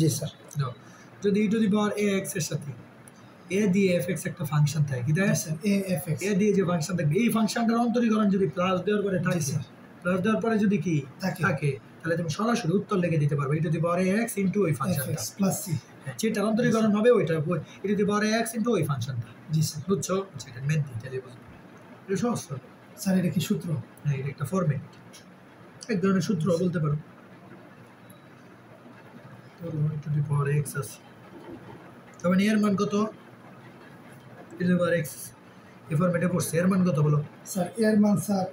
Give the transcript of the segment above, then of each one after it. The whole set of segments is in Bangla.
জি স্যার। দাও যদি e two the power ax এর সাথে a দিয়ে fx একটা ফাংশন থাকে কি দেয় sir a f x a দিয়ে যে ফাংশন থাকবে এই ফাংশনটার অন্তরীকরণ যদি প্লাস দেওয়ার পরে থাকে প্লাস দেওয়ার পরে যদি কি থাকে তাহলে তুমি সরাসরি উত্তর লিখে দিতে পারবে e two the power ax into ওই ফাংশনটা x প্লাস c। যেটার অন্তরীকরণ হবে ওইটা e two the power ax into ওই ফাংশনটা। জি স্যার। বুঝছো সেটা মেন ডিটেইলে বুঝো এটা সহজ স্যার এটা কি সূত্র? হ্যাঁ এটা একটা ফরম্যাট এক ধরনের সূত্র বলতে পারো তো e two the power x আছে তবে এর মান কত e two the power x এই ফরম্যাটে পড়ছে এর মান কত বলো স্যার এর মান স্যার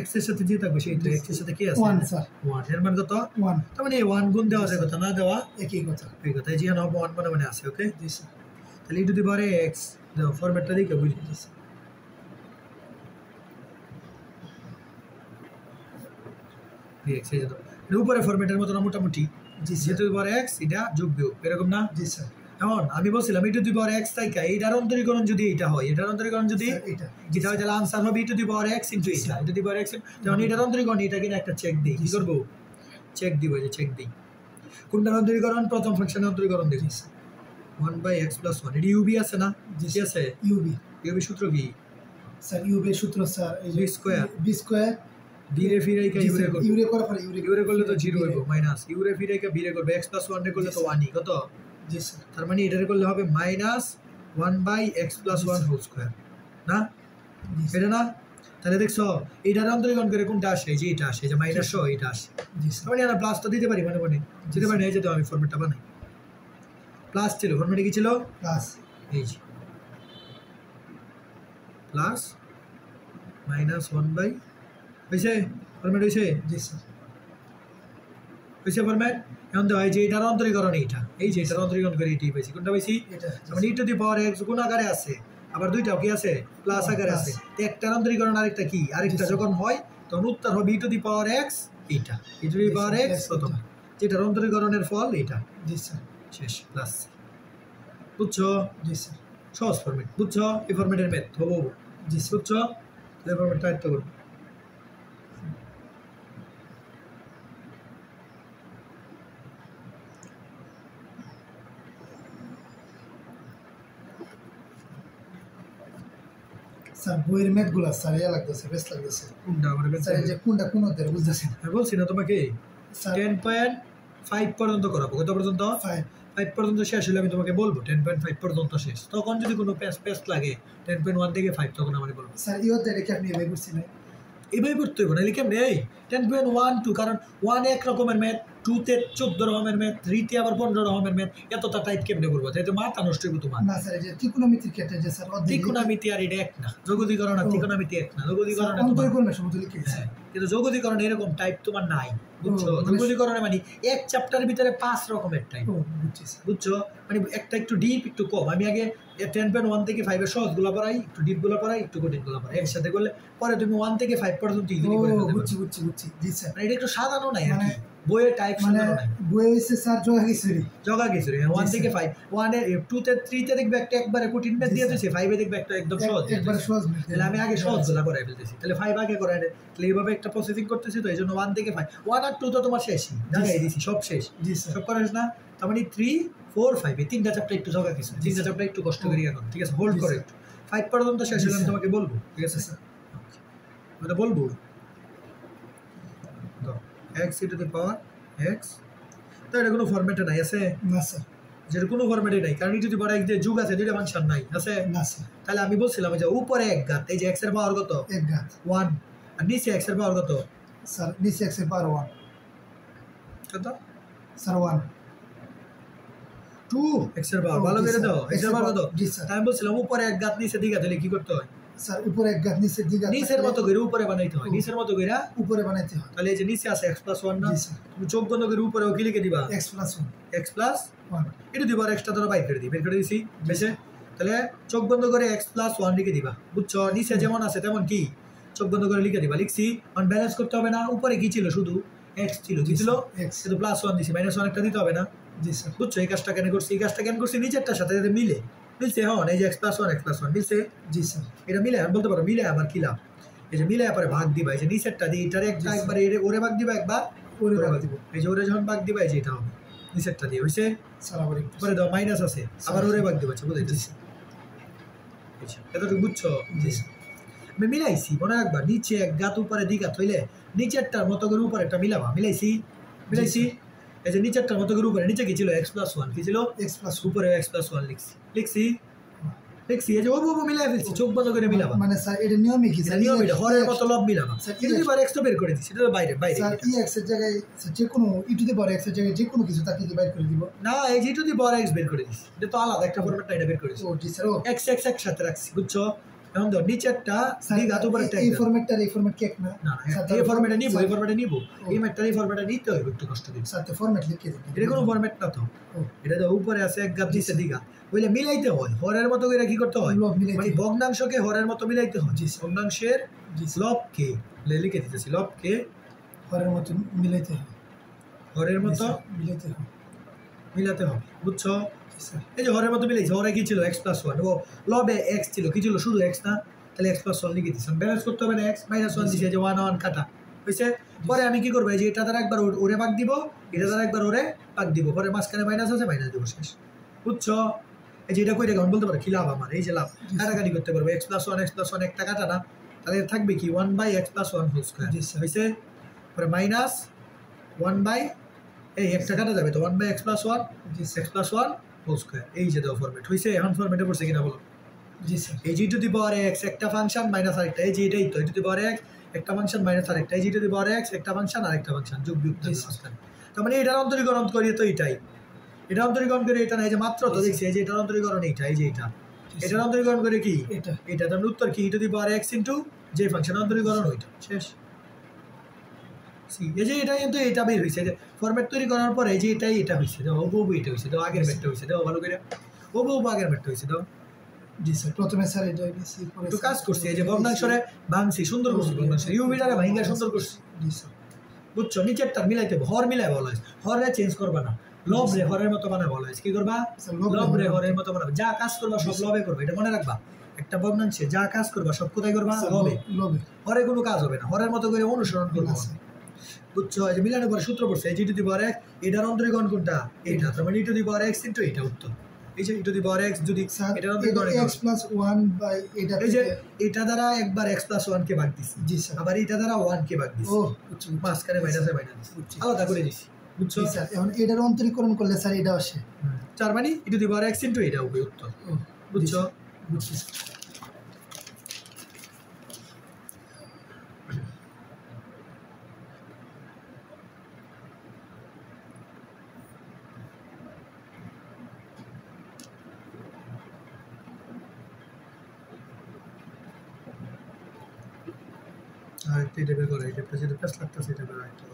x এর সাথে যে থাকবে সেই তো x এর সাথে কি আছে 1 স্যার 1 এর মান কত 1 তার মানে 1 গুণ দেওয়া যায় কথা না দেওয়া একই কথা এই কথা এই যে না 1 মানে আছে ওকে জি স্যার। তাহলে e two the power x দাও ফরম্যাটটা দেখে বুঝি dx এই যে এর উপরে ফরম্যাটের মতো না মোটামুটি জি e two the power x এটা যোগ বিয়োগ এরকম না জি স্যার। এখন আমি বলছিলাম e two the power x তাই এইটার অন্তরীকরণ যদি এটা হয় এটার অন্তরীকরণ যদি এটা যেটা হয় তাহলে আনসার হবে e two the power x into এটা e two the power x যখন এটার অন্তরীকরণ এটা কিনা একটা চেক দিই কি করব চেক দিব এই যে চেক দিই কোনটার অন্তরীকরণ প্রথম ফাংশনের অন্তরীকরণ দেখি 1/x + 1 এটি ইউবি আছে না জি আছে ইউবি সূত্র কি স্যার ইউবি সূত্র স্যার এই b স্কয়ার b স্কয়ার বিরে ফিরে কে ইউরে করে পরে ইউরে করলে তো 0 হইব মাইনাস ইউরে ফিরে কে বিরে করবে x + 1 রে করলে তো 1ই কত জি স্যার। তার মানে এটারে করলে হবে -1/x + 1 হোল স্কয়ার না এটা না তাহলে দেখছো এটার অন্তরীকরণ করে কোনটা আসে এই যে এটা আসে যে মাইনাস সহ এটা আসে জি স্যার। মানে আমরা প্লাস তো দিতে পারি মানে দিতে পারি না এই যে তো আমি ফরম্যাটটা বানাই প্লাস ছিল ফরম্যাটে কি ছিল প্লাস এই যে প্লাস -1/, হয়েছে ফরম্যাট হয়েছে জি স্যার। হয়েছে ফরম্যাট এখন তো হয় যে এটার অন্তরীকরণ এইটা এই যে এটার অন্তরীকরণ করে এইটাই পাইছি কোনটা পাইছি এটা মানে e two the power x গুণ আকারে আছে আবার দুইটাও কি আছে প্লাস আকারে আছে তো একটার অন্তরীকরণ আরেকটা কি আরেকটা যখন হয় তখন উত্তর হবে e two the power x এইটা e two the power x প্রথম যেটার অন্তরীকরণের ফল এইটা জি স্যার। শেষ প্লাস বুঝছো জি স্যার। সহজ ফরম্যাট বুঝছো এই ফরম্যাটের ম্যাথ হবো জি বুঝছো এই ফরম্যাটটা আয়ত্ত করো স্যার বইয়ের ম্যাথগুলো স্যার ইয়া লাগতেছে বেশ লাগতেছে কোনটা আমার কাছে স্যার এই যে কোনটা কোন অধ্যায় বুঝতেছেন আমি বলছি না তোমাকে স্যার 10.5 পর্যন্ত করাবো কত পর্যন্ত 5 পর্যন্ত শেষ হলে আমি তোমাকে বলবো 10.5 পর্যন্ত শেষ তখন যদি কোনো প্যাচ লাগে 10.1 থেকে 5 তখন আমি বলবো স্যার এই অধ্যায়টা কি আপনি এভাবে করছিলেন এইভাবে করতে হবে না লিখে এই 10.1 2 কারণ 1 এক রকমের ম্যাথ 2 তে 14 রকমের ম্যাথ 3 তে আবার 15 রকমের ম্যাথ এতটা টাইপ কেমনে করবো তাই তো মাথা নষ্ট হইব তোমার না স্যার এই যে ত্রিকোণমিতির ক্ষেত্রে যে স্যার অধ্যায় ত্রিকোণমিতি আর এটা এক না যোগদীকরণ আর ত্রিকোণমিতি এক না যোগদীকরণ অন্তরীকরণের সময় লিখে হ্যাঁ কিন্তু যোগদীকরণ এরকম টাইপ তোমার নাই বুঝছো মানে যোগদীকরণে মানে এক চ্যাপ্টারের ভিতরে 5 রকমের টাইপ বুঝছি স্যার। বুঝছো মানে একটা একটু ডিপ একটু কম আমি আগে 10.1 থেকে 5 এর সহজগুলো পড়াই একটু ডিপগুলো পড়াই একটু কঠিনগুলো পড়াই একসাথে করলে পরে তুমি 1 থেকে 5 পর্যন্ত ইজিলি করে ফেলতে পারবে বুঝছি জি স্যার। মানে এটা একটু সাজানো নাই মানে বইয়ের টাইপ মানে সাজানো নাই বই হইছে স্যার জগা কিছু 1 থেকে 5 1 এর 2 তে 3 তে দেখবে একটা একবারে কঠিন ম্যাথ দিয়ে দিয়েছে 5 এ দেখবে একটা একদম সহজ একবারে সহজ ম্যাথ তাহলে আমি আগে সহজগুলো করাই ফেলতেছি তাহলে 5 আগে করাই তাহলে এইভাবে একটা প্রসেসিং করতেছি তো এইজন্য 1 থেকে 5 1 আর 2 তো তোমার শেষই জায়গায় দিছি সব শেষ জি স্যার। সব করাস না তার মানে 3 4 5 এই তিনটা চ্যাপ্টার একটু জগা কিছু তিনটা চ্যাপ্টার একটু কষ্ট করে এখন ঠিক আছে হোল্ড করে একটু 5 পর্যন্ত শেষ হলে আমি তোমাকে বলবো ঠিক আছে স্যার আমি বলবো x to the power x তো এটা কোনো ফরম্যাটে নাই আছে না স্যার যেটা কোনো ফরম্যাটে নাই কারণ যদি বড় এক যে যুগ আছে দুইটা ফাংশন নাই আছে না স্যার। তাহলে আমি বলছিলাম যে উপরে এক ঘাত এই যে x এর পাওয়ার কত এক ঘাত 1 আর নিচে x এর পাওয়ার কত স্যার নিচে x এর পাওয়ার 1 কত স্যার 1 2 x এর পাওয়ার ভালো করে দাও x এর পাওয়ার কত জি স্যার। আমি বলছিলাম উপরে এক ঘাত নিচে দিকে তাহলে কি করতে হয় স্যার উপরে এক ঘাত নিচে দুই ঘাত নিচের মতো করে উপরে বানাইতে হয় নিচের মতো করে উপরে বানাইতে হয় তাহলে এই যে নিচে আছে x + 1 না জি স্যার। তুমি চোখ বন্ধ করে উপরে কি লিখে দিবা x + 1 x + 1 এটা দিবার এক্সট্রা ধরো বাইর করে দিছি বেশে তাহলে চোখ বন্ধ করে x + 1 লিখে দিবা বুঝছো নিচে যেমন আছে তেমন কি চোখ বন্ধ করে লিখে দিবা লিখছি অন ব্যালেন্স করতে হবে না উপরে কি ছিল শুধু x ছিল কি ছিল x শুধু +1 দিছি -1 একটা দিতে হবে না জি স্যার। বুঝছো এই কাজটা কেন করছি এই কাজটা কেন করছি নিচেরটার সাথে যাতে মিলে মিলছে হ্যাঁ এই যে x + 1 মিলছে জি স্যার। এটা মিলে আমি বলতে পারো মিলে আবার কি লাভ এই যে মিলে পরে ভাগ দিবা এই যে নিচেরটা দিয়ে এটারে একটা একবার ওরে ভাগ দিবা একবার ওরে ওরে বাদ ভাগ দিব। এই যে ওরে যখন ভাগ দিবা এই যে এটা হবে নিচেরটা দিয়ে হইছে স্যার আবার একটু পরে দাও মাইনাস আছে আবার ওরে ভাগ দিবা বুঝাইতেছি এতটুকু বুঝছো জি স্যার আমি মিলাইছি মনে রাখবা নিচে এক গাত উপরে দ্বিঘাত হইলে নিচেরটার মতো করে উপরে একটা মিলাবা মিলাইছি এই যে নিচেরটার মতো করে উপরে নিচে কি ছিল x+1 কি ছিল এক্স প্লাস উপরে x+1 লিখছি এই যে ও মিলাই ফেলছি চোখ বন্ধ করে মিলাবা মানে স্যার এটা নিয়মই কি এটা নিয়ম এটা হরের মতো লব মিলাবা স্যার, এটা এবার x তো বের করে দিছি এটা তো বাইরে স্যার এটা। ই এক্স এর জায়গায় স্যার যে কোনো ই টু দি পাওয়ার এক্স এর জায়গায় যে কোনো কিছু তাকে কি বাইর করে দিব। না এই যে যদি বড় x বের করে দিছি এটা তো আলাদা একটা ফরম্যাট এটা বের করেছি ও জি স্যার ও x একসাথে রাখছি বুঝছো এখন ধর নিচেরটা স্যার দ্বিঘাত উপরে একটা এই ফরম্যাটটার এই ফরম্যাট কি এক না না স্যার, এই ফরম্যাটে নিব এই স্যার, ফরম্যাটে নিব এই ম্যাটটার এই ফরম্যাটে নিতে হবে একটু কষ্ট দিন স্যার তো ফরম্যাট লিখে দিন এটা কোনো ফরম্যাট না তো ও এটা তো উপরে আছে এক গাব নিচে দ্বিঘাত বলে মিলাইতে হয় হরের মতো করে কি করতে হয় লব মিলাইতে মানে হয়। ভগ্নাংশকে হরের মতো মিলাইতে হয় জি, স্যার। ভগ্নাংশের জি স্যার লবকে লিখে দিতেছি লবকে হরের মতো মিলাইতে হবে হরের জি, মতো স্যার, মিলাইতে হবে মিলাতে হবে বুঝছো জি স্যার এই যে হরের মতো মিলাইছে হরে কি ছিল x+1 ও লবে x ছিল কি ছিল শুধু x না তাহলে x+1 লিখে দিচ্ছেন ব্যালেন্স করতে হবে না x -1 দিছে যে 1 কাটা হইছে পরে আমি কি করব এই যে এটা দ্বারা একবার ওরে ভাগ দিব এটা দ্বারা একবার ওরে ভাগ দিব পরে মাঝখানে মাইনাস আছে মাইনাস দিব শেষ বুঝছো এই যে এটা কই রেখে বলতে পারো কি লাভ আমার এই যে লাভ কাটাকাটি করতে পারবো x+1 একটা কাটা না তাহলে থাকবে কি 1/x+1 হোল স্কয়ার জি, স্যার। হইছে পরে মাইনাস 1 এই একটা কাটা যাবে তো 1/x+1 জি স্যার x+1 হোল স্কয়ার এই যে দাও ফরম্যাট হইছে এখন ফরম্যাটে পড়ছে কিনা বলো জি স্যার এই g to the power x একটা ফাংশন মাইনাস আরেকটা এই যে এটাই তো ই টু দি পাওয়ার x একটা ফাংশন মাইনাস আরেকটা এই g to the power x একটা ফাংশন আরেকটা ফাংশন যোগ বিয়োগ জি, মাঝখানে তার মানে এটার অন্তরীকরণ করি তো এটাই এটা অন্তরীকরণ করে এটা না এই যে মাত্র তো দেখছি এই যে এটার অন্তরীকরণ এইটা এই যে এটা এটার অন্তরীকরণ করে কি এটা এটা তার উত্তর কি e to the power x into যে ফাংশন অন্তরীকরণ ওইটা শেষ এই যে এটা কিন্তু এটা বের হইছে যে ফরম্যাট তৈরি করার পরে এই যে এটাই এটা হইছে দাও ওবো এটা হইছে দাও আগের ম্যাটটা হইছে দাও ভালো করে ওবো আগের ম্যাটটা হইছে দাও জি স্যার প্রথমে স্যার এটা দিছি পরে একটু কাজ করছি এই যে ভগ্নাংশরে ভাঙছি সুন্দর করছি ভগ্নাংশ ইউভিটারে ভাঙা সুন্দর করছি জি স্যার বুঝছো নিচেরটা মিলাইতে হবে, হর মিলাই বলা হয়েছে হরে চেঞ্জ করবা না লব রে হরের মতো বানায় বলা হয়েছে কি করবা স্যার, লব রে লব রে হরের হরের মতো বানাবে যা কাজ করবা সব লবে করবে এটা মনে রাখবা একটা ভগ্নাংশে যা কাজ করবা সব কোথায় করবা স্যার, লবে লবে হরে কোনো কাজ হবে না হরের মতো করে অনুসরণ করবা না, স্যার। বুঝছো এই যে মিলানোর পরে সূত্র পড়ছে এই g to the power x এটার অন্তরীকরণ কোনটা এইটা তার মানে e to the power x into এটা উত্তর এই যে e to the power x যদি স্যার এটার এটা অন্তরীকরণ x+1 বাই এটা এই যে থেকে এটা দ্বারা একবার x+1 কে ভাগ দিছি জি স্যার আবার এটা দ্বারা 1 কে ভাগ ও দিছি বুঝছি মাঝখানে মাইনাসে মাইনাস বুঝছি। আলাদা করে দিছি বুঝছো জি স্যার এখন এটার অন্তরীকরণ করলে স্যার এটা আসে তার মানে e to the power x into এটা হবে উত্তর ও বুঝছো বুঝছি আর একটা এটা বের করে এটা যেটা প্লাস লাগতেছে এটা বের একটা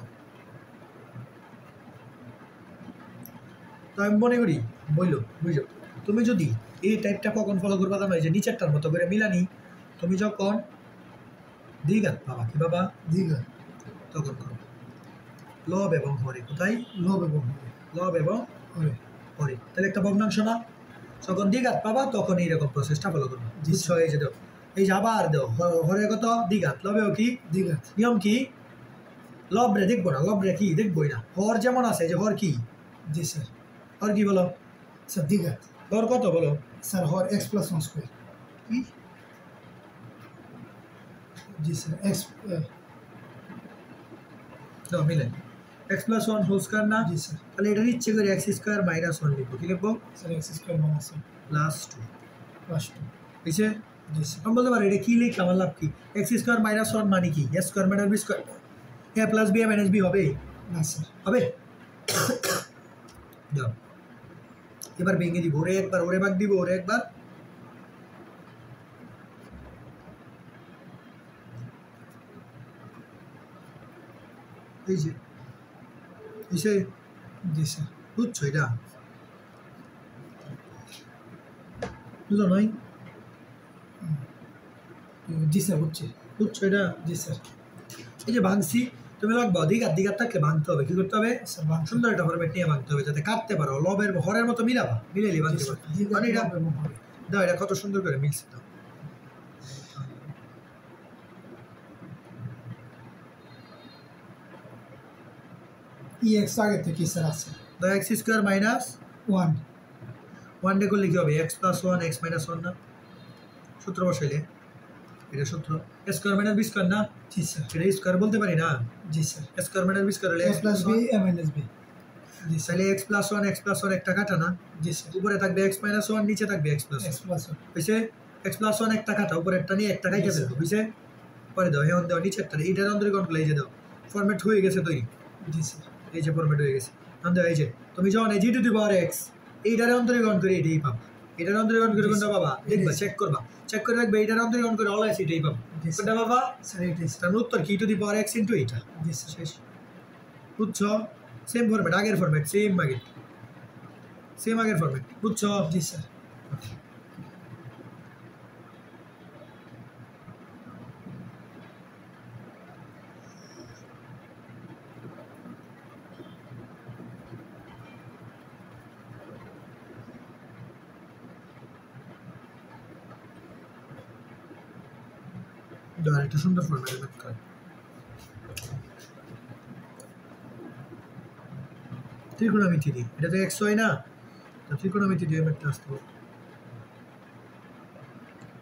তো আমি মনে করি বইলো বুঝো তুমি যদি এই টাইপটা কখন ফলো করবা জানো এই যে নিচেরটার মতো করে মিলানি তুমি যখন দ্বিঘাত পাবা কি বাবা দীঘা তখন করো লব এবং হরে কোথায় লব এবং হরে লব এবং হরে হরে তাহলে একটা ভগ্নাংশ না যখন দ্বিঘাত পাবা তখন এইরকম প্রসেসটা ফলো করবে জি, বুঝছো এই যে দাও এই যে আবার দাও হরে কত দ্বিঘাত লবেও কি দীঘা নিয়ম কি লব রে দেখবো না লব রে কি দেখবোই না হর যেমন আছে যে হর কি জি স্যার হর কি বলো স্যার দীঘা হর কত বলো স্যার হর x+1 স্কয়ার কি জি স্যার দাও মিলে x+1 হোল স্কয়ার না জি স্যার তাহলে এটা ইচ্ছে করে x স্কয়ার মাইনাস 1 লিখবো কি লিখবো sir x square minus plus 2 plus 2 বুঝছে জি স্যার আমি বলতে পারি এটা কি লিখলাম আমার লাভ কি x স্কয়ার মাইনাস 1 মানে কি s square minus b square a plus b minus b হবে না স্যার হবে দাও এবার ভেঙে দিব ওরে একবার ওরে ভাগ দিব ওরে একবার এই যে এসে জি স্যার বুঝছো এটা বুঝো নয় জি স্যার বুঝছি বুঝছো এটা জি স্যার এই যে ভাঙছি তুমি লাগবা দিঘাত দিঘাত থাকলে ভাঙতে হবে কি করতে হবে স্যার বাংলা সুন্দর একটা ফরম্যাট নিয়ে ভাঙতে হবে যাতে কাটতে পারো লবের হরের মতো মিলাবা মিলাইলে ভাঙতে পারো মানে এটা এবং হরে দাও এটা কত সুন্দর করে মিলছে দাও এক্স আগে থেকে স্যার আছে তো এক্স স্কোয়ার মাইনাস 1 1 ডে করলে কি হবে এক্স প্লাস 1 এক্স মাইনাস 1 না সূত্র বসাইলে এটা সূত্র এ স্কোয়ার মাইনাস বি স্কোয়ার না জি স্যার এটা স্কোয়ার বলতে পারি না জি স্যার এ স্কোয়ার মাইনাস বি স্কোয়ার হলে এ plus B A minus B G sir তাহলে এক্স প্লাস 1 একটা কাটা না জি স্যার উপরে থাকবে এক্স মাইনাস 1 নিচে থাকবে এক্স প্লাস এক্স প্লাস হইছে এক্স প্লাস 1 একটা কাটা উপরে একটা নিয়ে একটা কাইটা ফেলবো হইছে পরে দাও এখন দাও নিচে একটা এইটার অন্তরীকরণ করলে এই যে দাও ফরম্যাট হয়ে গেছে তৈরি জি স্যার এই যে ফরম্যাট হয়ে গেছে এখন দাও এই যে তুমি যখন এই g to the power x এইটারে অন্তরীকরণ করে এটাই পাবো এটার অন্তরীকরণ করে কোনটা পাবা দেখবা চেক করে রাখবে এইটার অন্তরীকরণ করে অলওয়েজ এটাই পাবো কোনটা পাবা স্যার এটাই স্যার তার উত্তর কি two the power x into এইটা জি স্যার শেষ বুঝছো সেম ফরম্যাট আগের ফরম্যাট সেম আগের ফরম্যাট বুঝছো জি স্যার দাও একটা সুন্দর ফরম্যাটে ম্যাথ করে ত্রিকোণমিতি দিয়ে এটা তো এক্স হয় না তো ত্রিকোণমিতি দিয়ে ম্যাথটা আসতে হবে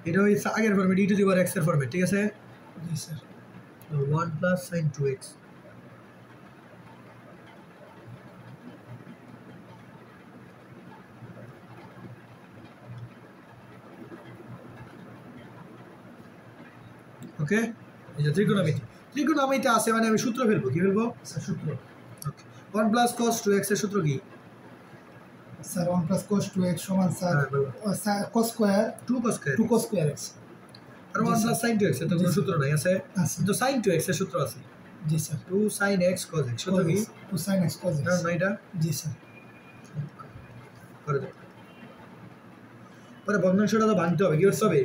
এটা ওই আগের format E to the power x এর ফরম্যাট ঠিক আছে জি স্যার 1 প্লাস সাইন 2x ওকে এই যে ত্রিকোণমিতি আছে মানে আমি সূত্র ফেলবো কি ফেলবো স্যার সূত্র ওকে 1 প্লাস cos 2x এর সূত্র কি স্যার 1 প্লাস cos 2x সমান স্যার হ্যাঁ, বলো। cos square 2 cos square 2 cos square x আর 1 প্লাস sin 2x এর তো কোনো সূত্র নাই আছে আছে কিন্তু sin 2x এর সূত্র আছে জি sir 2 sin x cos x সূত্র কি 2 sin x cos x না না এটা জি স্যার করে দাও পরে ভগ্নাংশটা তো ভাঙতে হবে কি করতে হবে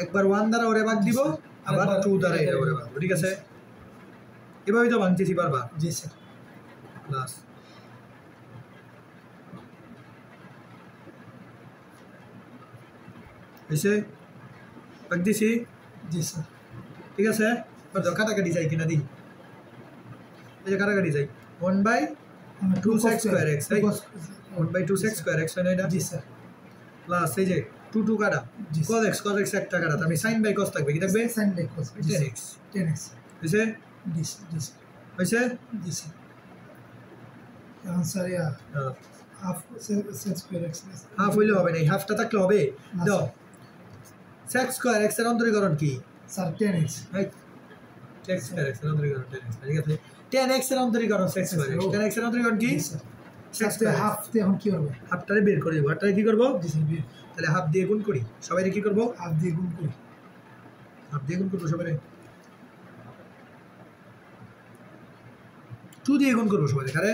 একবার 1 দ্বারা ওরে ভাগ দিব আবার 2 দ্বারা এটা ওরে ভাগ ঠিক আছে এভাবেই তো ভাঙতেছি বারবার জি স্যার প্লাস এসে ভাগ দিছি জি স্যার ঠিক আছে এবার দাও কাটাকাটি যাই কিনা দিই এই যে কাটাকাটি যাই 1 by 2 sec square x 1 by 2 sec square x হয় না এটা জি স্যার প্লাস এই যে 2 2 কাটা জি cos x একটা কাটা তার মানে sin বাই cos থাকবে কি থাকবে sin by cos 10x 10x হইছে জি স্যার জি স্যার হইছে জি স্যার এখন স্যার ইয়া হ্যাঁ half sin square x half হইলে হবে না হাফটা থাকলে হবে না, দাও sec square x এর অন্তরীকরণ কি sir 10x right sec square x এর অন্তরীকরণ 10x ঠিক আছে 10x এর অন্তরীকরণ sec square x 10x এর অন্তরীকরণ কি জি sir sec sir square half তে এখন কি হবে হাফটারে বের করে দেবো হাফটারে কি করবো জি স্যার বিয়ে তাহলে হাফ দিয়ে গুণ করি সবাই কি করবো হাফ দিয়ে গুণ করি হাফ দিয়ে গুণ করবো সবাই 2 দিয়ে গুণ করবো সবাই আরে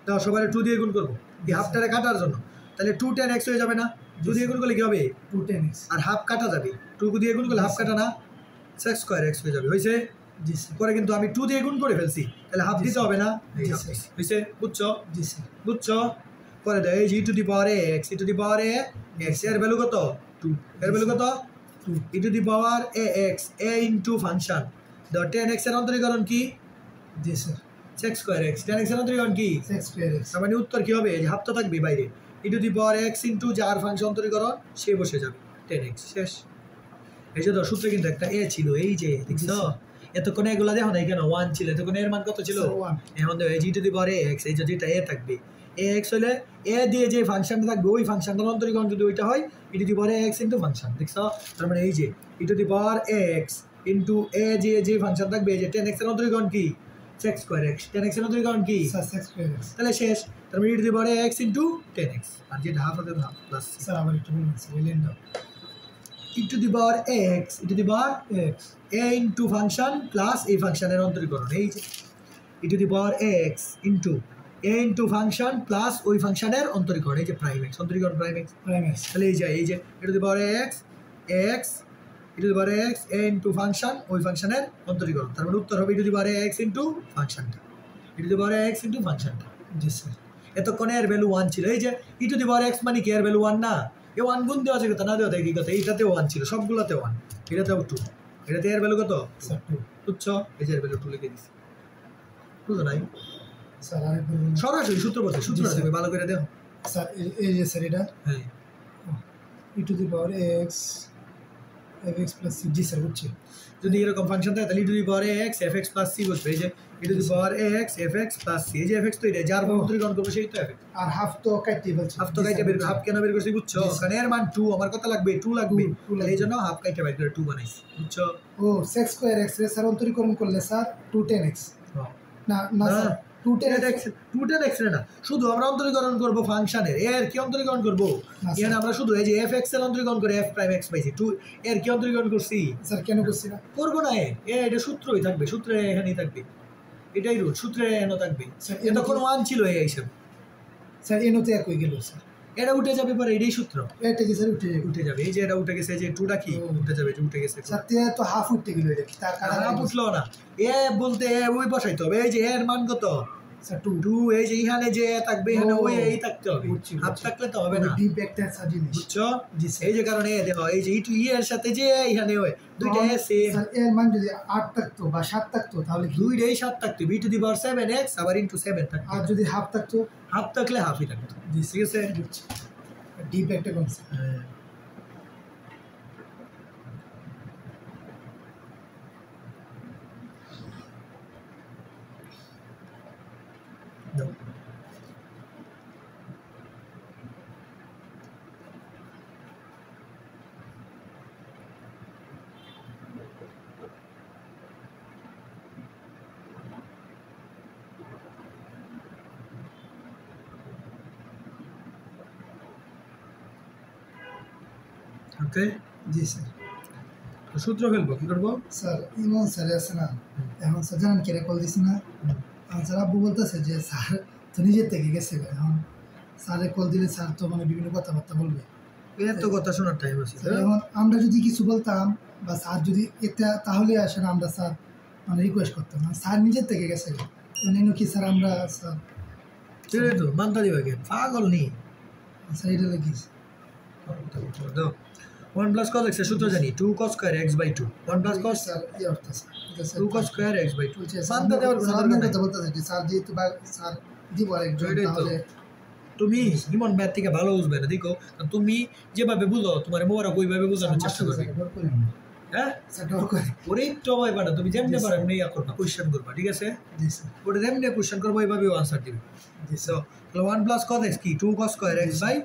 দাও সবাই 2 দিয়ে গুণ করবো এই হাফটারে কাটার জন্য তাহলে 2 10x হয়ে যাবে না 2 দিয়ে গুণ করলে কি হবে 2 10x আর হাফ কাটা যাবে 2 দিয়ে গুণ করলে হাফ কাটা না sec square x হয়ে যাবে হইছে জি স্যার পরে কিন্তু আমি 2 দিয়ে গুণ করে ফেলছি তাহলে হাফ জি দিতে স্যার। হবে না জি এই হাফ স্যার। হইছে বুঝছো জি স্যার বুঝছো পরে দাও এই g to the power x e to the power x এর ভ্যালু কত 2 এর ভ্যালু কত 2 e to the power ax a into function দাও 10x এর অন্তরীকরণ কি জি sir sec square x 10x এর অন্তরীকরণ কি sin স্কয়ার x তার মানে উত্তর কি হবে যে হাফ তো থাকবে বাইরে e to the power x into যার ফাংশন অন্তরীকরণ সে বসে যাবে 10x শেষ এই যে সূত্রে কিন্তু একটা a ছিল এই যে দেখছো এতক্ষণ এগুলা দেখো না কেন 1 ছিল এতক্ষণ এর মান কত ছিল Sir, 1 এখন দেখো জি টু দি পাওয়ার x এই যে যেটা a থাকবে ax হলে a দিয়ে যে ফাংশনটা থাকবে ওই ফাংশনটার অন্তরীকরণ যদি ওইটা হয় e to the power x into function দেখছো তার মানে এই যে e to the power x into a যে ফাংশন থাকবে এই যে 10x এর অন্তরীকরণ কি sec square x 10x এর অন্তরীকরণ কি স্যার sin স্কয়ার x তাহলে শেষ তার মানে e to the power x into 10x আর যেটা হাফ আছে হাফ প্লাস স্যার আবার একটু বলুন স্যার বলেন দাও e to the power x e to the power x a into function plus এই ফাংশনের অন্তরীকরণ এই যে e to the power x into a into function plus ওই ফাংশনের অন্তরীকরণ এই যে প্রাইম x অন্তরীকরণ প্রাইম x প্রাইম x তাহলে এই যে e to the power x e to the power x a into function ওই ফাংশনের অন্তরীকরণ তার মানে উত্তর হবে e to the power x into ফাংশনটা e to the power x into ফাংশনটা জি স্যার এতক্ষণে এর ভ্যালু 1 ছিল এই যে e to the power x মানে কি এর ভ্যালু 1 না এ 1 গুণ দেওয়া আছে কথা না দেওয়া থাকে কি কথা এইটাতেও 1 ছিল সবগুলোতে 1 এটাতেও 2 এটাতে এর ভ্যালু কত স্যার 2 বুঝছো এই যে এর ভ্যালু 2 লিখে দিছি বুঝো নাই স্যার আরেকবার বলুন। সরাসরি সূত্র বলছে, সূত্র জি, স্যার। দেবে ভালো করে দেখো। স্যার এই যে স্যার এটা হ্যাঁ e two the power x fx plus c, G sir বুঝছি। যদি এরকম ফাংশন থাকে তাহলে e two the power x fx plus c বলবে। এই যে e two the power x fx plus c, এই যে fx তো এটা যার অন্তরীকরণ করবে সেই তো fx। আর হাফ তো কাটতে বলছি, হাফ তো কাইটা বের, হাফ কেন বের করছি বুঝছো? কারণ এর মান 2, আমার কত লাগবে 2 লাগবে, তাহলে এই জন্য হাফ কাইটা বের করে 2 বানাইছি, বুঝছো? ও sec স্কয়ার x এর স্যার অন্তরীকরণ করলে স্যার 210x না না স্যার 210x 210x রে না, শুধু আমরা অন্তরীকরণ করব ফাংশনের, এর কি অন্তরীকরণ করব? না, এখানে আমরা শুধু এই যে fx এর অন্তরীকরণ করে f প্রাইম x পাইছি, 2 এর কি অন্তরীকরণ করছি? স্যার কেন করছি না? করব না, এটা সূত্রই থাকবে, সূত্রে এখানেই থাকবে, এটাই রুল, সূত্রে এনো থাকবে। স্যার এটা কোন 1 ছিল এই হিসাব, স্যার এনোতে এক হয়ে গেল স্যার, এটা উঠে যাবে পরে, এটাই সূত্র এটা কি স্যার উঠে উঠে যাবে। এই যে এটা উঠে গেছে, এই যে 2টা কি উঠে যাবে, যে উঠে গেছে। স্যার তে তো হাফ উঠে গেল, এটা কি তার কারণে খারাপ উঠলো না, এ বলতে ওই বসাইতে হবে। এই যে এর মান কত? স্যার 2, এই যে এখানে যে থাকবে এখানে ওই এই থাকতে হবে, বুঝছি, হাফ বুঝছি। থাকলে তো হবে না, ডিপ একটা স্যার জিনিস, বুঝছো? জি স্যার। এই যে কারণে দেখো এই যে ই এর সাথে যে এখানে ওই দুইটা সেম, স্যার এর মান যদি 8 থাকতো বা 7 থাকতো তাহলে কি? দুইটাই 7 থাকতো, b two the power 7x আবার ইনটু 7 থাকতো, আর যদি হাফ থাকতো? হাফ থাকলে হাফই থাকতো, জি ঠিক আছে? বুঝছি। ডিপ একটা কনসেপ্ট। হ্যাঁ দাও। ওকে, জি স্যার। তো সূত্র ফেলবো, কি করবো? স্যার ইমন স্যার আছে না, এখন স্যার জানেন কে কল দিছি না? এখন স্যার আব্বু বলতেছে যে স্যার তো নিজের থেকে গেছে, এখন স্যারে কল দিলে স্যার তো মানে বিভিন্ন কথাবার্তা বলবে। এত কথা শোনার টাইম আছে? স্যার এখন আমরা যদি কিছু বলতাম বা স্যার যদি এটা তাহলে আসে না, আমরা স্যার মানে রিকোয়েস্ট করতাম না, স্যার নিজের থেকে গেছে। এমনি কি স্যার আমরা স্যার সেটাই তো মানতা দিবা কেন, পাগল নি? স্যার এটা লাগি দাও। 1 প্লাস cos x এর সূত্র জানি, 2 cos square x by 2, 1 plus cos sir এই অর্থ স্যার, এটা sir 2 cos square x by 2 বলছে মানতা দেওয়ার কোনো স্যার দরকার নাই। কথা বলতেছে যে স্যার যেহেতু স্যার দিব আরেকজন, এটাই তো। তাহলে তুমি ইমন ম্যাথ থেকে ভালো বুঝবে না, দেখো তুমি যেভাবে বুঝো তোমার মোবারক ওইভাবে বোঝানোর চেষ্টা করবে, ডর করি হ্যাঁ? স্যার, ডর করি। ওরে একটু ভয় পানা, তুমি যেমনি পারো এমনি ইয়া করবা, কোয়েশ্চেন করবা, ঠিক আছে? জি স্যার, ওটা যেমনি কোয়েশ্চেন করবো ওইভাবেও আনসার দিবে। জি সো স্যার, তাহলে 1 প্লাস cos x কি 2 cos square x by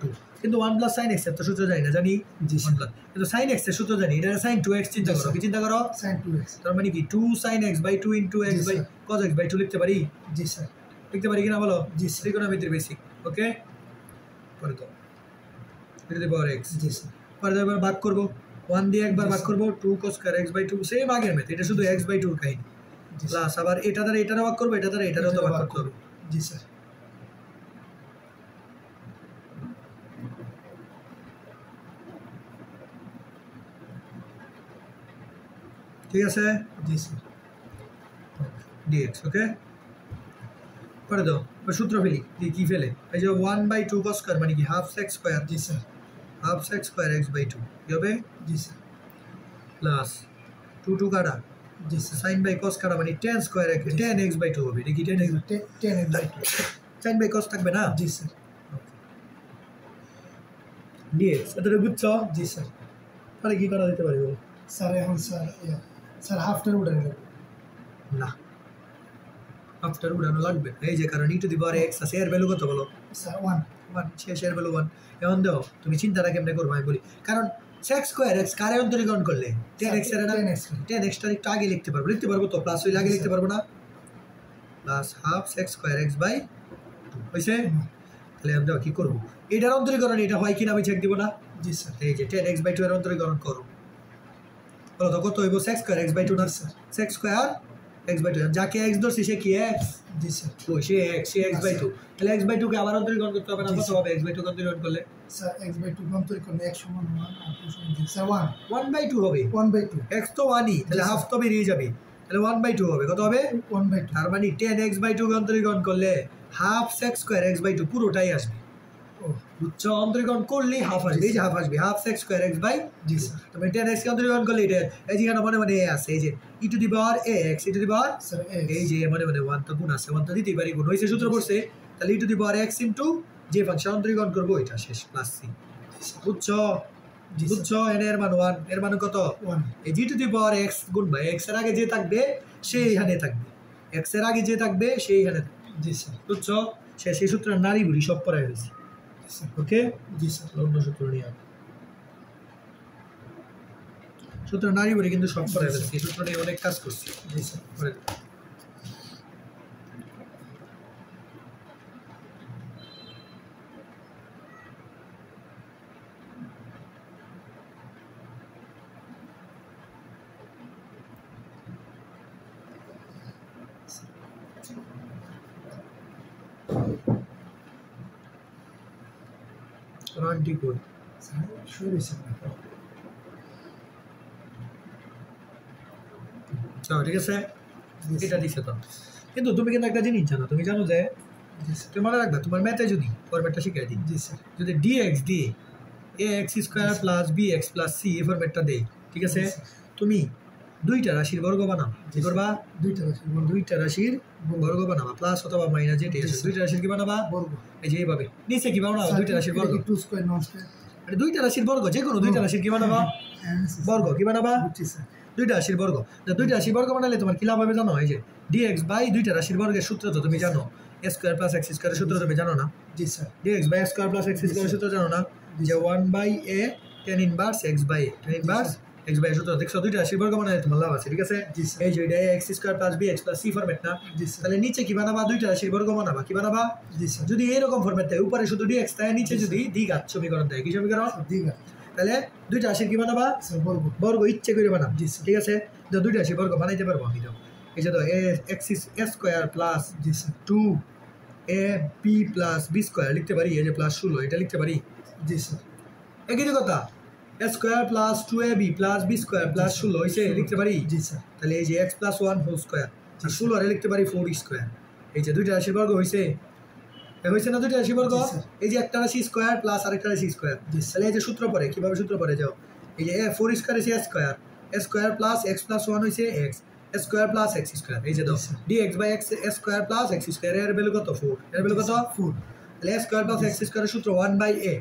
2, কিন্তু 1 প্লাস sin x এর তো সূত্র জানি না, জানি জি 1 প্লাস, কিন্তু sin x এর সূত্র জানি, এটা sin 2x চিন্তা জি, করো, স্যার। কি চিন্তা করো? sin 2x, তার মানে কি 2 sin x by 2 into x G, by sir. cos x by 2 লিখতে পারি? জি স্যার, লিখতে পারি কিনা বলো? জি, স্যার। ত্রিকোণমিতির বেসিক, ওকে? করে দাও e to the power x, জি স্যার, পরে এবার ভাগ করবো, 1 দিয়ে একবার জি, ভাগ স্যার। করবো, 2 cos square x by 2, same আগের ম্যাথ, এটা শুধু x by 2 এর কাহিনী, জি স্যার, প্লাস আবার এটা দ্বারা এটারে ভাগ করবো, এটা দ্বারা এটারেও তো ভাগ করতে হবে। জি স্যার, ঠিক আছে? জি স্যার, dx, ওকে? করে দাও, এবার সূত্র ফেলি, কি ফেলে? এই যে 1 by 2 cos square মানে কি হাফ sec square, জি sir, half sec square x by 2 কি হবে? জি স্যার, প্লাস 2 2 কাটা, জি স্যার, sin by cos কাটা মানে tan square x, tan x by 2 হবে, এটা কি tan x? 10x by 2, sin by cos থাকবে না? জি স্যার, dx, এতটা বুঝছো? জি স্যার। তাহলে কি করা যেতে পারে বলো? স্যার এখন স্যার স্যার হাফটার উঠে গেল। না, আফটার উড়ানো লাগবে না। এই যে কারণ e to the power x আছে, এর ভ্যালু কত বলো? স্যার 1, 1, শেষের ভ্যালু 1। এখন দাও তুমি চিন্তাটা কেমনে করবো আমি বলি, কারণ sec square x কারে অন্তরীকরণ করলে 10x এর না, 10x টা একটু আগে লিখতে পারবো তো, প্লাস হইলে আগে লিখতে পারবো না, plus half sec square x by 2 হইছে? তাহলে আমি দাও কি করবো, এটার অন্তরীকরণ এটা হয় কিনা আমি চেক দিব না? জি স্যার, এই যে 10x by 2 এর অন্তরীকরণ করো, বলো তো কত হইব? sec square x by 2 না, sec square x by 2, যাকে x ধরছি সে কি x? জি স্যার, ও সে x by 2, তাহলে x by 2 কে আবার অন্তরীকরণ করতে হবে না? জি, কত স্যার। হবে x by 2 অন্তরীকরণ করলে? স্যার x by 2 অন্তরীকরণ 1 সমান 1 আর 2 সমান 2, স্যার 1 by 2 হবে, 1 by 2, x তো 1ই, তাহলে জি, হাফ স্যার। তো বেরিয়ে যাবে, তাহলে 1 by 2 হবে, কত হবে? 1 by 2, তার মানে 10x by 2 কে অন্তরীকরণ করলে half sec square x by 2 পুরোটাই আসবে, ও বুঝছো অন্তরীকরণ করলেই হাফ আসবে এই যে হাফ আসবে half sec x square x by জি স্যার তুমি 10x কে অন্তরীকরণ করলে এটা এই যেখানে মনে মনে এ আছে এই যে e to the power ax e to the power sir এই যে মনে মনে 1 তো গুণ আছে 1 তো দিতেই পারি গুণ হইছে সূত্র পড়ছে তাহলে e to the power x into যে ফাংশন অন্তরীকরণ করব এটা শেষ প্লাস c বুঝছো বুঝছো এর মান 1 এর মান কত 1 এই g to the power x গুণ বাই x এর আগে যে থাকবে সেই এখানে থাকবে x এর আগে যে থাকবে সেই এখানে থাকবে জি স্যার বুঝছো সেই সূত্র নারী বুড়ি সব পড়াই হয়েছে ওকে জি স্যার অন্য সূত্র নিয়ে সূত্র নারী বুড়ি কিন্তু সব পড়াই হয়েছে এই সূত্র নিয়ে অনেক কাজ করছি জি স্যার রানটি কই স্যার শুরু হয়েছে চলো ঠিক আছে জি এটা দিছে তো কিন্তু তুমি কিন্তু একটা জিনিস জানো তুমি জানো যে স্যার তুমি মনে রাখবে তোমার ম্যাথে যদি ফরম্যাটটা শিখিয়ে দিই জি স্যার যদি dx দিয়ে ax square plus bx plus c এই ফরম্যাটটা দেই ঠিক আছে তুমি দুইটা রাশির বর্গ বানাও কি করবা দুইটা রাশির বর্গ বানাবা প্লাস অথবা মাইনাস যেটা আছে দুইটা রাশির কি বানাবা বর্গ এই যে এইভাবে নিচে কি বানাবা দুইটা রাশির বর্গ 2 স্কয়ার নন স্কয়ার মানে দুইটা রাশির বর্গ যে কোনো দুইটা রাশির কি বানাবা বর্গ কি বানাবা বুঝছি স্যার দুইটা রাশির বর্গ দুইটা রাশির বর্গ বানালে তোমার কি লাভ হবে জানো এই যে dx বাই দুইটা রাশির বর্গের সূত্র তো তুমি জানো a স্কয়ার প্লাস x স্কয়ারের সূত্র তুমি জানো না জি sir dx by square plus x স্কয়ারের সূত্র জানো না যে 1 by a tan inverse x by a tan inverse x by সূত্র দেখছো দুইটা রাশির বর্গ বানালে তোমার লাভ আছে ঠিক আছে জি স্যার এই যে এটা x square plus bx plus c format না জি স্যার তাহলে নিচে কি বানাবা দুইটা রাশির বর্গ বানাবা কি বানাবা জি স্যার যদি এরকম ফরম্যাট থাকে উপরে শুধু dx তাই নিচে যদি দ্বিঘাত সমীকরণ থাকে কি সমীকরণ দিগা তাহলে দুইটা রাশির কি বানাবা স্যার বর্গ বর্গ ইচ্ছে করে বানাম জি স্যার ঠিক আছে তো দুইটা রাশির বর্গ বানাইতে পারবো আমি তো এই যে তো x স্কয়ার প্লাস জি sir 2ab plus b square লিখতে পারি এই যে প্লাস 16 এটা লিখতে পারি জি স্যার একই কথা a square plus 2ab plus b square plus 16 হইছে লিখতে পারি জি স্যার তাহলে এই যে x প্লাস 1 হোল স্কয়ার আর 16 এর লিখতে পারি 4 স্কয়ার এই যে দুইটা রাশির বর্গ হইছে হইছে না দুইটা রাশির বর্গ জি, স্যার। এই যে একটা রাশি স্কয়ার প্লাস আরেকটা রাশি স্কয়ার জি, তাহলে এই যে সূত্র পড়ে কিভাবে সূত্র পড়ে যাও এই যে 4 স্কয়ার হইছে a square plus x plus 1 হইছে x square plus x square এই যে দাও জি, sir. dx by x square plus x square এর ভ্যালু কত 4 এর ভ্যালু কত 4 তাহলে a স্কয়ার প্লাস x স্কয়ারের সূত্র 1 বাই a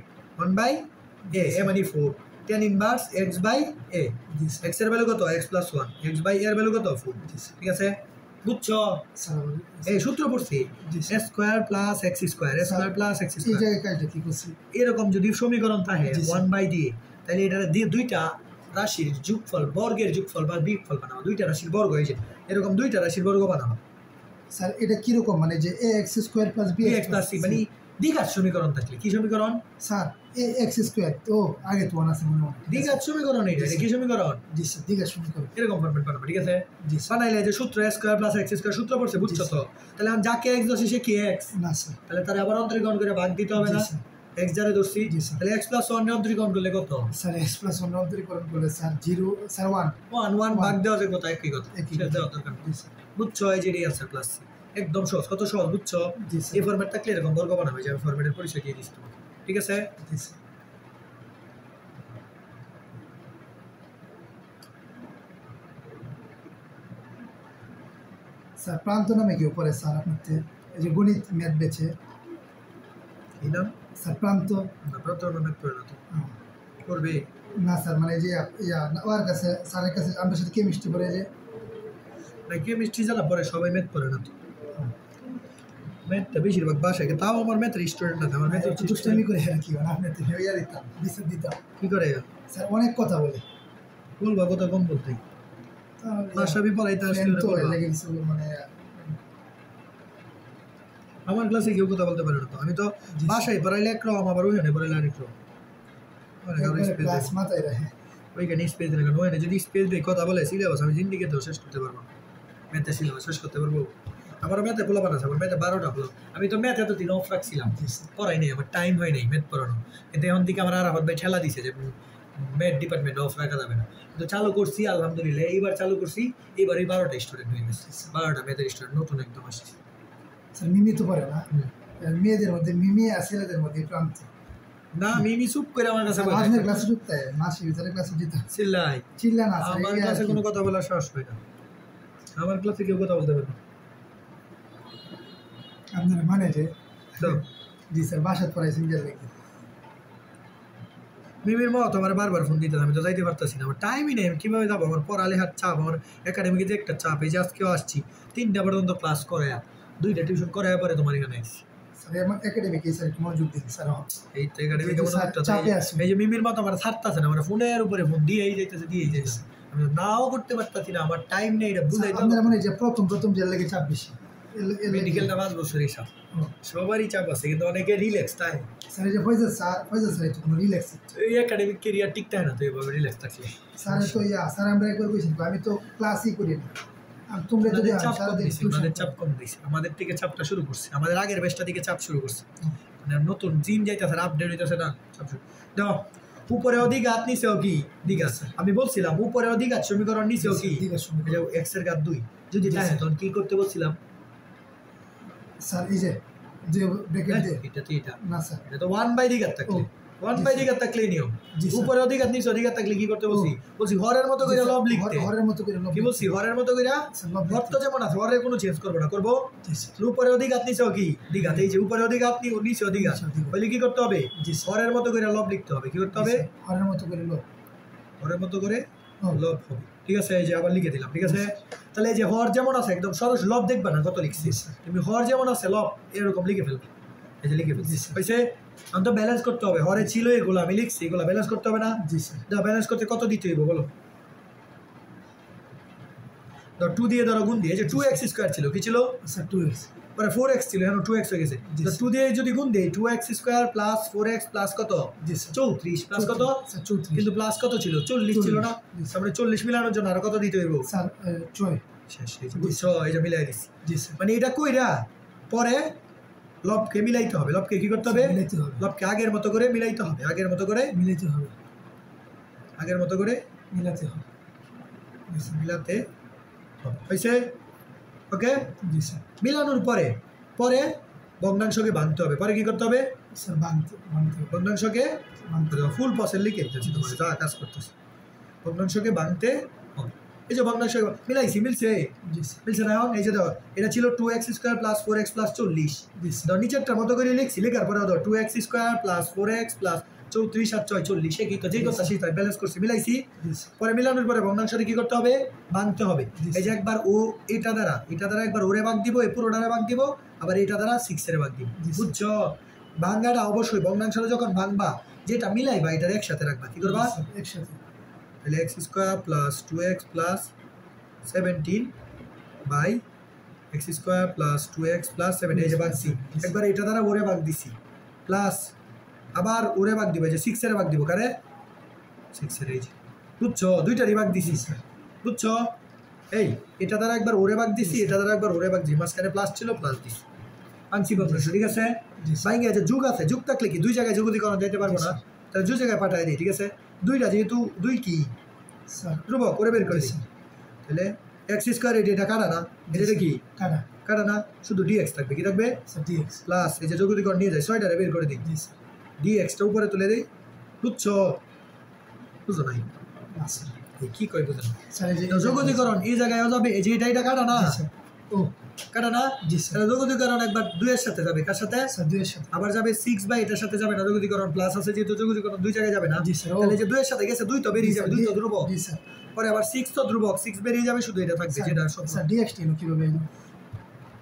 a মানে 4 tan inverse x by a জি স্যার x এর ভ্যালু কত x plus 1 x by a এর ভ্যালু কত 4 জি, স্যার। ঠিক আছে বুঝছো স্যার এই সূত্র পড়ছি জি, a square plus x square a square plus x এই স্কয়ার জায়গায় কাজটা কি করছি এরকম যদি সমীকরণ থাকে জি, স্যার। 1 বাই দিয়ে তাহলে এটা দুইটা রাশির যোগফল বর্গের যোগফল বা বিয়োগফল বানাবো দুইটা রাশির বর্গ হয়েছে এরকম দুইটা রাশির বর্গ বানাবো স্যার এটা কি রকম মানে যে ax square plus bx plus c মানে দ্বিঘাত সমীকরণ থাকলে কি সমীকরণ স্যার ax স্কয়ার তো আগে তো আছে মনে হয় দ্বিঘাত সমীকরণ এটা কি সমীকরণ জি স্যার দিগা সমীকরণ এরকম ফরম্যাট বানাবো ঠিক আছে জি, বানাইলে যে সূত্র a square plus x square সূত্র পড়ছে বুঝছো তো তাহলে আমি যাকে x ধরছি সে কি x না স্যার তাহলে তার আবার অন্তরীকরণ করে ভাগ দিতে হবে জি, না স্যার। x যারে ধরছি জি, স্যার। তাহলে x প্লাস 1 এর অন্তরীকরণ করলে কত স্যার x প্লাস 1 অন্তরীকরণ করলে স্যার 0 স্যার 1 1 ভাগ দেওয়া যায় কত একই কথা একই সেটা কথা। দেওয়া দরকার নেই। জি স্যার বুঝছো এই যে অ্যান্সার প্লাস সি একদম সহজ কত সহজ বুঝছো জি, স্যার। এই ফরম্যাট থাকলে এরকম বর্গ বানাবে যে আমি ফরম্যাটের পরিচয় দিয়ে দিচ্ছি তোমাকে ঠিক আছে জি স্যার স্যার প্রান্ত নামে কি উপরে স্যার আপনার এই যে গণিত ম্যাথ বেছে এই নাম স্যার প্রান্ত না প্রথম ম্যাথ করে না তো করবে না স্যার মানে যে ইয়া ওর কাছে স্যারের কাছে আমার সাথে কেমিস্ট্রি পড়ে যে না কেমিস্ট্রি যারা পড়ে সবাই ম্যাথ পড়ে না তো ম্যাথটা বেশিরভাগ বাসায় তাও আমার ম্যাথের স্টুডেন্ট না আমার ম্যাথের একটু দুষ্টামি করে আর কি মানে আপনার তো ইয়া দিতাম বিসিট দিতাম কি করে স্যার অনেক কথা বলে বলবা কথা কম বলতেই বাসাবি পড়াইতে আসলে তো বলবা। লেগে গেছিল মানে আমার ক্লাসে কেউ কথা বলতে পারে না তো আমি তো জি, বাসায় পড়াইলে একরকম আবার ওইখানে পড়াইলে আরেকরকম ক্লাস মাথায় রাখে ওইখানে স্পেস দিলে কেন ওইখানে যদি স্পেস দিয়ে কথা বলে সিলেবাস আমি জিন্দিগিতেও শেষ করতে পারবো না ম্যাথে সিলেবাস শেষ করতে পারবো আমার ম্যাথে পোলা বানাচ্ছে আমার ম্যাথে 12টা হলো আমি তো ম্যাথে এতদিন অফ রাখছিলাম জি স্যার পড়াই নেই আমার টাইম হয় নাই ম্যাথ পড়ানো কিন্তু এখন থেকে আমার আরাফাত ভাই ঠেলা দিছে যে ম্যাথ ডিপার্টমেন্ট অফ রাখা যাবে না কিন্তু চালু করছি আলহামদুলিল্লাহ এইবার চালু করছি এবার এই 12টা স্টুডেন্ট হয়ে গেছে 12টা ম্যাথের স্টুডেন্ট নতুন একদম আসছে স্যার মিমি তো পারে না মেয়েদের মধ্যে মিমি আর ছেলেদের মধ্যে প্রান্ত না মিমি চুপ করে আমার কাছে आज मेरे क्लास जुटता है मासी ভিতরে ক্লাসে দিতে চিল্লাই চিল্লা না স্যার আমার ক্লাসে কোনো কথা বলার সাহস পাই না আমার ক্লাসে কেউ কথা বলতে পারে না আপনারা মানে যে তো জি স্যার বাসাত পড়াইছেন গেল নাকি মিমির মা তো আমার বারবার ফোন দিতে আমি তো যাইতে পারতাছি না আমার টাইমই নেই আমি কীভাবে যাবো আমার পড়ালেখার চাপ আমার একাডেমিকে যে একটা চাপ এই যে আজকেও আসছি 3টা পর্যন্ত ক্লাস করায়া 2টা টিউশন করায়া পরে তোমার এখানে আসছি স্যার আমার একাডেমিক স্যার একটু মনোযোগ দিন স্যার এই তো একাডেমিকে চাপে আছি এই যে মিমির মা তো আমার ছাড়তাছে না আমার ফোনের উপরে ফোন দিয়েই যাইতেছে আমি নাও করতে পারতাছি না আমার টাইম নেই এটা বুঝাইতে আপনারা মানে যে প্রথম যে লাগে চাপ বেশি মেডিকেলটা 5 বছরের হিসাব সবারই চাপ আছে কিন্তু অনেকে রিল্যাক্স তাই স্যার এই যে ফয়সাল স্যার একটু কোনো রিল্যাক্স এই একাডেমিক ক্যারিয়ার ঠিক থাকে না তো এইভাবে রিল্যাক্স থাকলে স্যার তো স্যার আমরা একবার কইছেন আমি তো ক্লাসই করি না আমি তোমরা যদি আমাদের চাপ কম দিছি আমাদের থেকে চাপটা শুরু করছে আমাদের আগের বেশটা থেকে চাপ শুরু করছে মানে নতুন জিম যাইতেছে আপডেট হইতেছে না চাপ শুরু দাও উপরে অধিক হাত নিচেও কি দিঘাত আমি বলছিলাম উপরে অধিক হাত সমীকরণ নিচেও কি এক্স এর ঘাত 2 যদি তাই তখন কি করতে বলছিলাম স্যার এই যে ব্র্যাকেট দিয়ে এটা না স্যার এটা তো 1/d ঘাত থাকলে 1/d ঘাত থাকলে নিয়ম উপরে অধিক হাত নিচে অধিক হাত থাকলে কি করতে বলছি হরের মতো করে লব লিখতে হরের মতো করে লব কি বলছি হরের মতো করে হর তো যেমন আছে হরের কোনো চেঞ্জ করব না করব উপরে অধিক হাত নিচেও কি দ্বিঘাত এই যে উপরে অধিক হাত নিচে অধিক হাত বলি কি করতে হবে হরের মতো করে লব লিখতে হবে কি করতে হবে হরের মতো করে লব হবে ঠিক আছে এই যে আবার লিখে দিলাম ঠিক আছে তাহলে এই যে হর যেমন আছে একদম সরস লব দেখবা না কত লিখছি তুমি হর যেমন আছে লব এরকম লিখে ফেলবে এই যে লিখে ফেলছি হইছে আমি তো ব্যালেন্স করতে হবে হরে ছিল এগুলো আমি লিখছি এগুলো ব্যালেন্স করতে হবে না জি স্যার দাও ব্যালেন্স করতে কত দিতে হইব বলো দাও 2 দিয়ে ধরো গুণ দিয়ে যে 2x স্কয়ার ছিল কি ছিল স্যার 2x পরে 4x ছিল এখন 2x হয়ে গেছে তো 2 দিয়ে যদি গুণ দেই 2x square plus 4x plus কত জি স্যার 34 প্লাস কত স্যার 34 কিন্তু প্লাস কত ছিল 40 ছিল না তারপরে 40 মিলানোর জন্য আর কত দিতে হইব স্যার 6 শেষ এই যে বুঝছো এই যে মিলাই দিছি জি স্যার মানে এটা কইরা পরে লবকে মিলাইতে হবে লবকে কি করতে হবে মিলাইতে হবে লবকে আগের মতো করে মিলাইতে হবে আগের মতো করে মিলাইতে হবে মিলাতে হবে মিলাতে হয়েছে ওকে জি স্যার মিলানোর পরে ভগ্নাংশকে ভাঙতে হবে পরে কি করতে হবে স্যার ভাঙতে ভগ্নাংশকে ভাঙতে হবে ফুল পসের লিখে দিতেছি তোমার যা কাজ করতেছে ভগ্নাংশকে ভাঙতে হবে এই যে ভগ্নাংশ মিলাইছি মিলছে জি স্যার মিলছে না এই যে দাও এটা ছিল 2x square plus 4x plus 40 দাও নিচেরটার মতো করে লিখছি লেখার পরে দাও 2x square plus 4x plus 34 আর 6 40 কি তো যেই কথা সেই তাই ব্যালেন্স করছি মিলাইছি পরে মিলানোর পরে ভগ্নাংশটা কি করতে হবে ভাঙতে হবে এই যে একবার ও এটা দ্বারা একবার ওরে ভাগ দিব এই পুরোটারে ভাগ দিব আবার এটা দ্বারা 6 এর ভাগ দিব বুঝছো ভাঙাটা অবশ্যই ভগ্নাংশটা যখন ভাঙবা যেটা মিলাইবা এটা একসাথে রাখবা কি করবা একসাথে তাহলে x square plus 2x plus 17 by x square plus 2x plus 7 এই যে ভাগছি একবার এটা দ্বারা ওরে ভাগ দিছি প্লাস আবার ওরে ভাগ দিব যে 6 এর ভাগ দিব কারে 6 এর এই যে বুঝছো দুইটারই ভাগ দিছি স্যার বুঝছো এই এটা দ্বারা একবার ওরে ভাগ দিছি এটা দ্বারা একবার ওরে ভাগ দিছি মাঝখানে প্লাস ছিল প্লাস দিছি আনছি ভগ্নাংশ ঠিক আছে ভাইঙ্গে আছে যোগ আছে যোগ থাকলে কি দুই জায়গায় যোগীকরণ দিতে পারবো না তাহলে দুই জায়গায় পাঠাই দিই ঠিক আছে দুইটা যেহেতু দুই কি স্যার ধ্রুবক করে বের করে দিই তাহলে এক্স স্কোয়ার এটা কাটা না এটা কি কাটা না শুধু ডিএক্স থাকবে কি থাকবে স্যার ডিএক্স প্লাস এই যে যোগীকরণ নিয়ে যায় 6টারে বের করে দিই জি স্যার ডিএক্সটা উপরে তুলে দিই বুঝছো বুঝো নাই স্যার কি কই বুঝো স্যার এই যে যোগীকরণ এই জায়গায় যাবে এই যে এটা কাটা না ও কাটা না জি স্যার যোগীকরণ একবার 2 এর সাথে যাবে কার সাথে স্যার 2 এর সাথে আবার যাবে 6 বাই এটার সাথে যাবে না যোগীকরণ প্লাস আছে যেহেতু যোগীকরণ দুই জায়গায় যাবে না জি স্যার তাহলে যে 2 এর সাথে গেছে 2 তো বেরিয়ে যাবে 2 তো ধ্রুবক জি স্যার পরে আবার 6 তো ধ্রুবক 6 বেরিয়ে যাবে শুধু এটা থাকবে যেটা স্যার ডিএক্স টি কিভাবে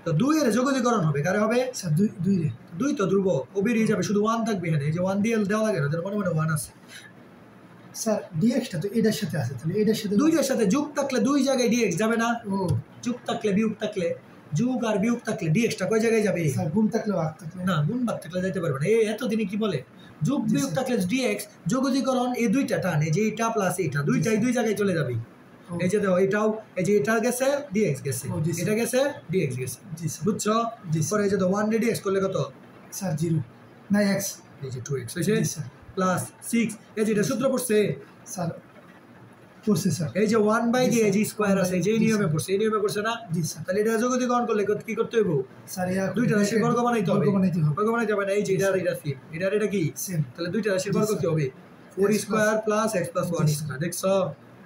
তো 2 এর যোগীকরণ হবে কারে হবে স্যার 2 রে 2 তো ধ্রুবক ও বেরিয়ে যাবে শুধু 1 থাকবে এখানে এই যে 1 দিয়ে দেওয়া লাগে না তার মনে 1 আছে স্যার ডিএক্সটা তো এটার সাথে আছে তাহলে এটার সাথে দুইটার সাথে যোগ থাকলে দুই জায়গায় ডিএক্স যাবে না ও যোগ থাকলে বিয়োগ থাকলে যোগ আর বিয়োগ থাকলে ডিএক্সটা কয় জায়গায় যাবে স্যার গুণ থাকলে ভাগ থাকলে না গুণ ভাগ থাকলে যাইতে পারবে না এই এতদিনে কি বলে যোগ বিয়োগ থাকলে ডিএক্স যোগীকরণ এই দুইটা টান এই যে এটা প্লাস এটা দুইটাই দুই জায়গায় চলে যাবে এই যে দেখো এটাও এই যে এটা গেছে ডিএক্স গেছে এটা গেছে ডিএক্স গেছে জি স্যার বুঝছো পরে এই যে 1 ডিএক্স করলে কত স্যার 0 না x এই যে 2x হইছে প্লাস 6 এই যে এটা সূত্র পড়ছে স্যার পড়ছে স্যার এই যে 1 জি, দিয়ে স্যার। জি স্কয়ার আছে এই যে এই জি, নিয়মে স্যার। পড়ছে এই নিয়মে পড়ছে না জি স্যার তাহলে এটা যোগতিকরণ করলে কি করতে হবে স্যার দুইটা রাশির বর্গ বানাইতে হবে বর্গ বানাইতে হবে বর্গ বানাইতে হবে না এই যে জি, এটা স্যার। সেম এটা কি সেম তাহলে দুইটা রাশির জি, বর্গ কি স্যার। হবে 4 X square plus x plus 1 জি, স্কয়ার দেখছো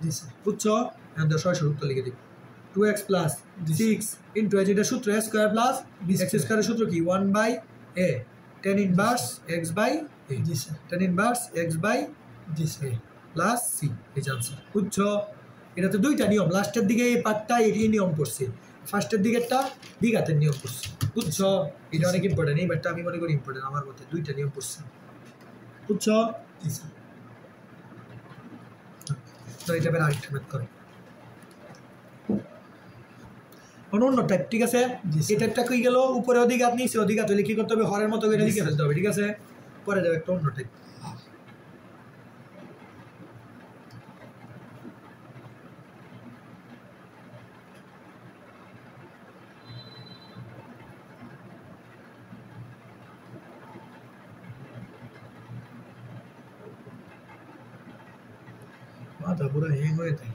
জি স্যার বুঝছো এখন তো সরাসরি উত্তর লিখে দিই 2x প্লাস জি, 6 ইনটু এটা সূত্র a square plus B x square. স্কয়ারের সূত্র কি 1/a tan inverse x by a জি sir tan inverse x by জি স্যার প্লাস সি এই আনসার বুঝছো এটা তো দুইটা নিয়ম লাস্টের দিকে এই পার্টটা এই নিয়ম পড়ছে ফার্স্টের দিকেরটা দ্বিঘাতের নিয়ম পড়ছে বুঝছো এটা অনেক ইম্পর্টেন্ট এই বাটটা আমি মনে করি ইম্পর্টেন্ট আমার মতে দুইটা নিয়ম পড়ছে বুঝছো জি স্যার তো এটা বের আরেকটা ম্যাথ করে অন্য টাইপ ঠিক আছে জি, এই টাইপটা কই গেল উপরে অধিঘাত নিচে অধিঘাত হলে কি করতে হবে হরের মতো করে জি, লিখে স্যার। ফেলতে হবে ঠিক আছে পরে যাবে একটা অন্য টাইপ মাথা পুরো হ্যাং হয়ে যায়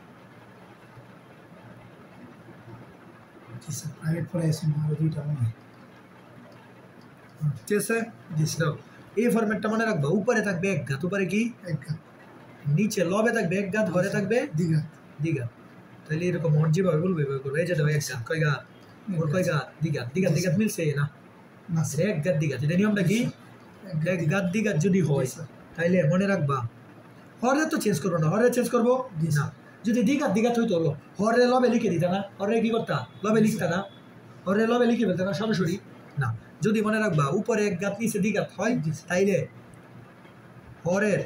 জি স্যার প্রাইভেট পড়াইছেন আরো দুইটা মনে হয় ঠিক আছে জি স্যার এই ফরম্যাটটা মনে রাখবা উপরে থাকবে এক ঘাত উপরে কি এক ঘাত নিচে লবে থাকবে এক ঘাত ঘরে থাকবে দ্বিঘাত দ্বিঘাত তাহলে এরকম মন যেভাবে বলবে এভাবে করবে এই যে দেখো এক ঘাত কয় ঘাত ওর কয় ঘাত দ্বিঘাত দ্বিঘাত দ্বিঘাত মিলছে না না স্যার এক ঘাত দ্বিঘাত এটা নিয়মটা কি এক ঘাত দ্বিঘাত যদি হয় জি, স্যার। তাইলে মনে রাখবা হরে তো চেঞ্জ করবো না হরে চেঞ্জ করবো জি, না স্যার। যদি দ্বিঘাত দ্বিঘাত হইতো হলো হরে লবে লিখে দিতা না হরে কি করতা লবে লিখতা না হরে লবে লিখে ফেলতা না সরাসরি না যদি মনে রাখবা উপরে এক ঘাত নিচে দ্বিঘাত হয় জি, স্যার। তাইলে হরের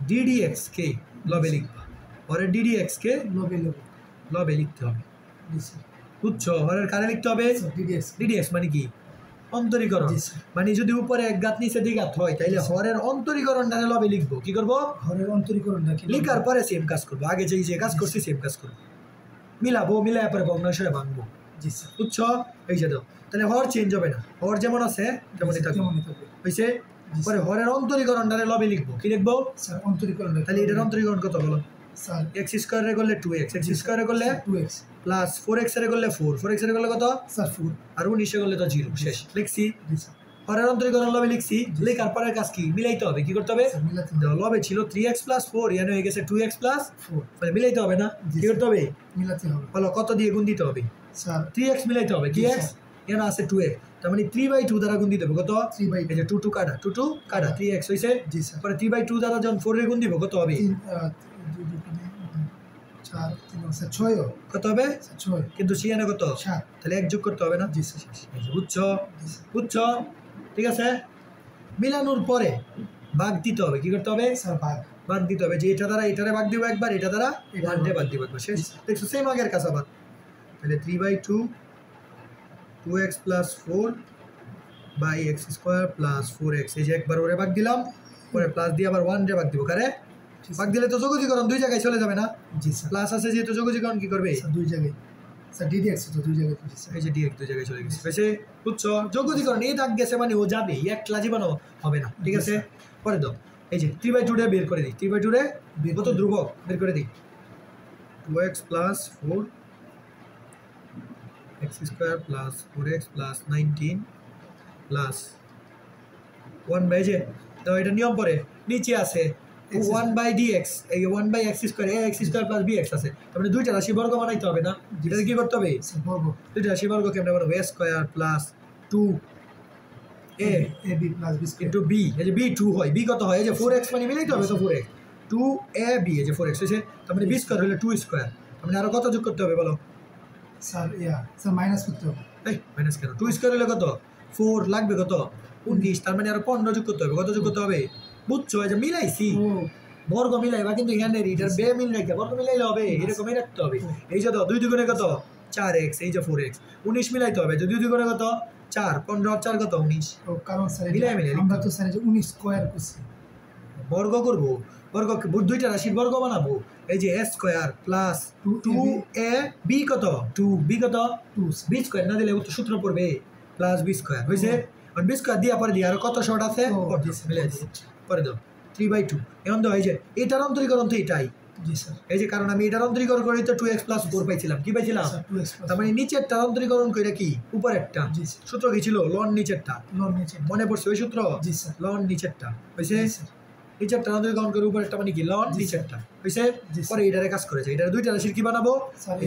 ডিডিএক্স কে লবে লিখবা হরের ডিডিএক্স কে লবে লবে লবে লিখতে হবে জি স্যার বুঝছো হরের কারে লিখতে হবে স্যার ডিডিএস ডিডিএক্স মানে কি অন্তরীকরণ জি, স্যার। মানে যদি উপরে এক ঘাত নিচে দ্বিঘাত হয় তাইলে হরের অন্তরীকরণ ডানে লবে লিখবো কি করবো ঘরের অন্তরীকরণটা কি লিখার পরে সেম কাজ করবো আগে যে কাজ করছি সেম কাজ করবো মিলাবো মিলাই পরে ভগ্নাংশে ভাঙবো জি স্যার বুঝছো এই যে দাও তাহলে হর চেঞ্জ হবে না হর যেমন আছে তেমনই থাকবে কেমনই থাকবে হয়েছে জি, পরে হরের অন্তরীকরণ ডানে লবে লিখবো কি লিখবো স্যার অন্তরীকরণটা তাহলে এটার অন্তরীকরণ কত বলো স্যার এক্স স্কোয়ারে করলে 2x এক্স স্কোয়ারে করলে 2x প্লাস 4x এর করলে 4x এর করলে কত স্যার 4 আর 19 এ করলে তো 0 শেষ লিখছি জি স্যার পরের অন্তরীকরণ লবে লিখছি লেখার পরের কাজ কি মিলাইতে হবে কি করতে হবে স্যার মিলাতে দেখো, লবে ছিল 3x প্লাস 4 ইয়ানো হয়ে গেছে 2x প্লাস 4 মানে মিলাইতে হবে না জি, কি করতে হবে মিলাতে হবে বলো কত দিয়ে গুণ দিতে হবে স্যার 3x মিলাইতে হবে কি জি, x স্যার। ইয়ানো আছে 2x তার মানে 3/2 দ্বারা গুণ দিতে হবে কত 3/2 এই যে 2 কাটা 2 কাটা 3x হইছে জি স্যার পরে 3/2 দ্বারা যখন 4 এর গুণ দিব কত হবে 3 2 2 4 3 স্যার 6 কত হবে স্যার 6 কিন্তু সিয়ানে কত 7 তাহলে এক যোগ করতে হবে না জি স্যার এই যে বুঝছো জি স্যার বুঝছো ঠিক আছে মিলানোর পরে ভাগ দিতে হবে কি করতে হবে স্যার ভাগ ভাগ দিতে হবে যে এটা দ্বারা এটারে ভাগ দিব একবার এটা দ্বারা ওয়ানটে ভাগ দিব একবার শেষ দেখছো সেম আগের কাজ আবার তাহলে 3/2 2x plus 4 by x square plus 4x এই যে একবার ওরে ভাগ দিলাম পরে প্লাস দিয়ে আবার 1 রে ভাগ দিব কারে ভাগ দিলে তো যোগজীকরণ দুই জায়গায় চলে যাবে না জি স্যার প্লাস আছে যেহেতু যোগজীকরণ কি করবে স্যার দুই জায়গায় স্যার ডিডিএক্স তো দুই জায়গায় জি স্যার এই যে ডিরেক্ট দুই জায়গায় চলে গেছে বেশি বুঝছো যোগজীকরণ এই দাগ গেছে মানে ও যাবে একলা জীবনও হবে না ঠিক আছে পরে দাও এই যে 3/2 রে বের করে দিই 3/2 রে কত ধ্রুবক বের করে দিই 2x plus 4 x square plus 4x plus 19 plus 1 by যে তো এটা নিয়ম পরে নিচে আছে 1/dx এই 1/x square x square plus bx আছে তার মানে দুইটা রাশি বর্গ বানাইতে হবে না এটা কি করতে হবে স্যার বর্গ দুইটা রাশি বর্গ কেমনে বানাবো a square plus 2a a b plus b square into b এই যে b 2 হয় b কত হয় এই যে 4x মানে মিলাইতে হবে তো 4x 2ab এই যে 4x হয়েছে তার মানে b স্কয়ার হলে 2 স্কয়ার তার মানে আরো কত যোগ করতে হবে বলো স্যার স্যার মাইনাস করতে হবে এই মাইনাস কেন 2 স্কয়ার হলে কত 4 লাগবে কত 19 তার মানে আরো 15 যোগ করতে হবে কত যোগ করতে হবে বুঝছো এই যে মিলাইছি ও বর্গ মিলাইবা কিন্তু এখানে এটার বে মিল রেখে বর্গ মিলাইলে হবে এরকমই রাখতে হবে এই যে 2 দুগুণে কত 4x এই যে 4x 19 মিলাইতে হবে যে 2 দুগুণে কত 4 15 আর 4 কত 19 ও কারণ স্যার মিলাই মিলাই আমরা তো স্যার যে 19 স্কয়ার করছি বর্গ করব বর্গ দুইটা রাশির বর্গ বানাবো এই যে a স্কয়ার প্লাস 2ab কত 2b কত 2 b স্কয়ার না দিলে উত্তর সূত্র পড়বে প্লাস b স্কয়ার হইছে আর b স্কয়ার দিয়া পরে দিয়া আর কত শর্ট আছে ও, মিলাই দিই পরে দাও 3/2 এখন দাও এই যে এটার অন্তরীকরণ তো এটাই জি স্যার এই যে কারণ আমি এটার অন্তরীকরণ করে তো 2x + 4 পাইছিলাম কি পাইছিলাম স্যার 2x তার মানে নিচেরটা অন্তরীকরণ করে কি উপরেরটা জি স্যার সূত্র কি ছিল লন নিচেরটা লন নিচে মনে পড়ছে ওই সূত্র জি স্যার লন নিচেরটা হইছে জি স্যার নিচেরটা অন্তরীকরণ করে উপরেরটা মানে কি লন জি, নিচেরটা হইছে জি, পরে এটারে কাজ করেছে এটা দুইটা রাশির কি বানাবো sir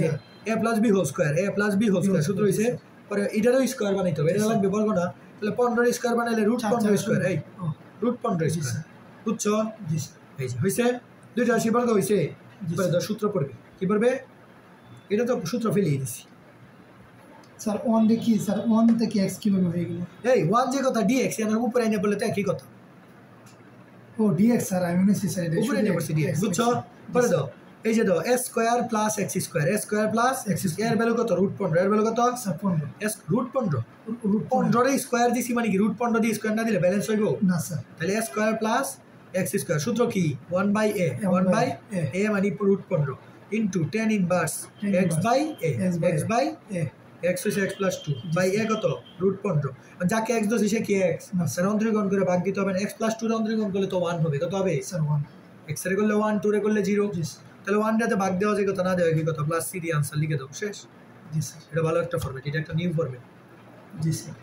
a + b whole square a + b whole square সূত্র হইছে পরে এটারও স্কয়ার বানাইতে হবে এটা লাগবে বর্গ না তাহলে 15 এর স্কয়ার বানাইলে √15 স্কয়ার এই √15 জি স্কয়ার স্যার বুঝছো জি স্যার এই যে হইছে দুইটা রাশি বর্গ হইছে জি, পরে স্যার। দাও সূত্র পড়বে কি পড়বে এটা তো সূত্র ফেলেই দিছি স্যার 1 দেখি স্যার 1 থেকে x কিভাবে হয়ে গেল এই 1 যে কথা dx এর উপরে এনে বললে তো একই কথা ও dx স্যার আমি মনে স্যার এটা উপরে এনে বলছি dx বুঝছো পরে দাও এই যে দাও a square plus x square a square plus x square এর ভ্যালু কত √15 এর ভ্যালু কত স্যার 15 s √15 √15 15 এর স্কয়ার দিছি মানে কি √15 দিয়ে স্কয়ার না দিলে ব্যালেন্স হইব না স্যার তাহলে a square plus x square সূত্র কি 1/a 1/a মানে √15 into 10 inverse x/a x/a x হচ্ছে x + 2 বাই a কত √15 যাকে x দোষে সে কি x স্যার অন্তরীকরণ করে ভাগ দিতে হবে x + 2 অন্তরীকরণ করলে তো 1 হবে কত হবে স্যার 1 x এর করলে 1 2 এর করলে 0 জি স্যার তাহলে 1 টাতে ভাগ দেওয়া যায় কত না দেওয়া কি কত প্লাস c দিয়ে आंसर লিখে দাও শেষ জি স্যার এটা ভালো একটা ফরম্যাট এটা একটা নিউ ফরম্যাট জি স্যার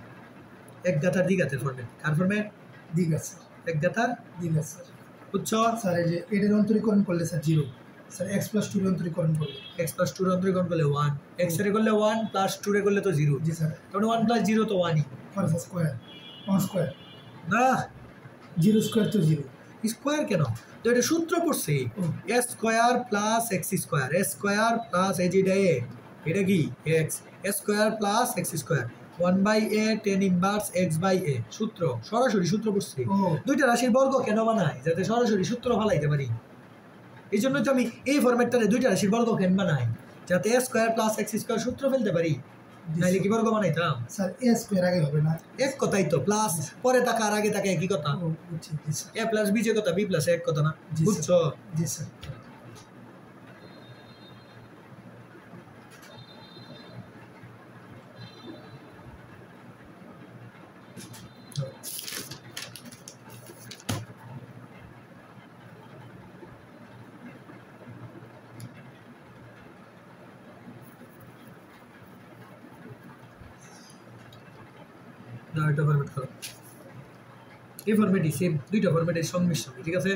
এক গাতার দ্বিঘাতের ফরম্যাট কার ফরম্যাট দিগা স্যার এক গাতার দিগা স্যার বুঝছো স্যার এই যে এটার অন্তরীকরণ করলে স্যার 0 স্যার x + 2 এর অন্তরীকরণ করলে x + 2 এর অন্তরীকরণ করলে 1 x এর করলে 1 প্লাস 2 এর করলে তো 0 জি স্যার তাহলে 1 + 0 তো 1ই ফর স্কয়ার 1 স্কয়ার না 0 স্কয়ার তো 0 স্কয়ার কেন তো এটা সূত্র পড়ছে a square plus x square a square plus এই যে এটা কি x a square plus x square 1/a 10 inverse x/a সূত্র সরাসরি সূত্র পড়ছে ও দুইটা রাশির বর্গ কেন বানাই যাতে সরাসরি সূত্র ফলাইতে পারি এই জন্য তো আমি এই ফরম্যাটটারে দুইটা রাশির বর্গ কেন বানাই যাতে a square plus x square সূত্র ফেলতে পারি নাইলে কি বর্গ বানাইতাম স্যার a স্কয়ার আগে হবে না এক কথাই তো প্লাস পরে টাকা আর আগে টাকা একই কথা ও বুঝছি জি স্যার a + b যে কথা b + এক কথা না জি, বুঝছো জি স্যার না এটা ফরম্যাট করো এই ফরম্যাটই সেম দুইটা ফরম্যাটের সংমিশ্রণ ঠিক আছে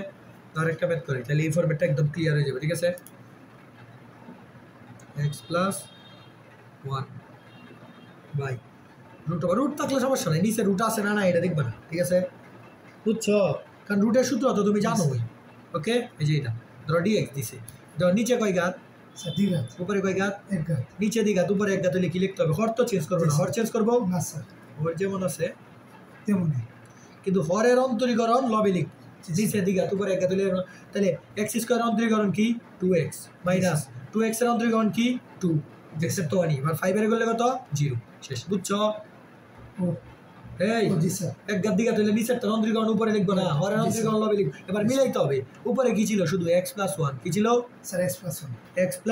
আর একটা ম্যাথ করি তাহলে এই ফরম্যাটটা একদম ক্লিয়ার হয়ে যাবে ঠিক আছে x + 1 বাই রুট থাকলে সমস্যা নাই নিচে রুট আছে না না এটা দেখবা না ঠিক আছে বুঝছো কারণ রুটের সূত্র তো তুমি জানোই ওকে এই যে এটা ধরো dx দিছে ধরো নিচে কয় ঘাত স্যার দিগা উপরে কয় ঘাত এক ঘাত নিচে দ্বিঘাত উপরে এক ঘাত হলে কি লিখতে হবে হর তো চেঞ্জ করবো না হর চেঞ্জ করবো না স্যার হর যেমন আছে তেমনই কিন্তু হরের অন্তরীকরণ লবে লিখ নিচে দ্বিঘাত উপরে এক ঘাত হলে তাহলে x স্কয়ার অন্তরীকরণ কি 2x মাইনাস 2x এর অন্তরীকরণ কি 2 x এর তো 1 আর 5 এর করলে কত 0 শেষ বুঝছো ও এই ও জি স্যার এক ঘাত দ্বিঘাত হলে নিচের তার অন্তরীকরণ উপরে লিখবো না হরের অন্তরীকরণ লবে লিখ এবার মিলাইতে হবে উপরে কি ছিল শুধু x + 1 কি ছিল স্যার x + 1 x +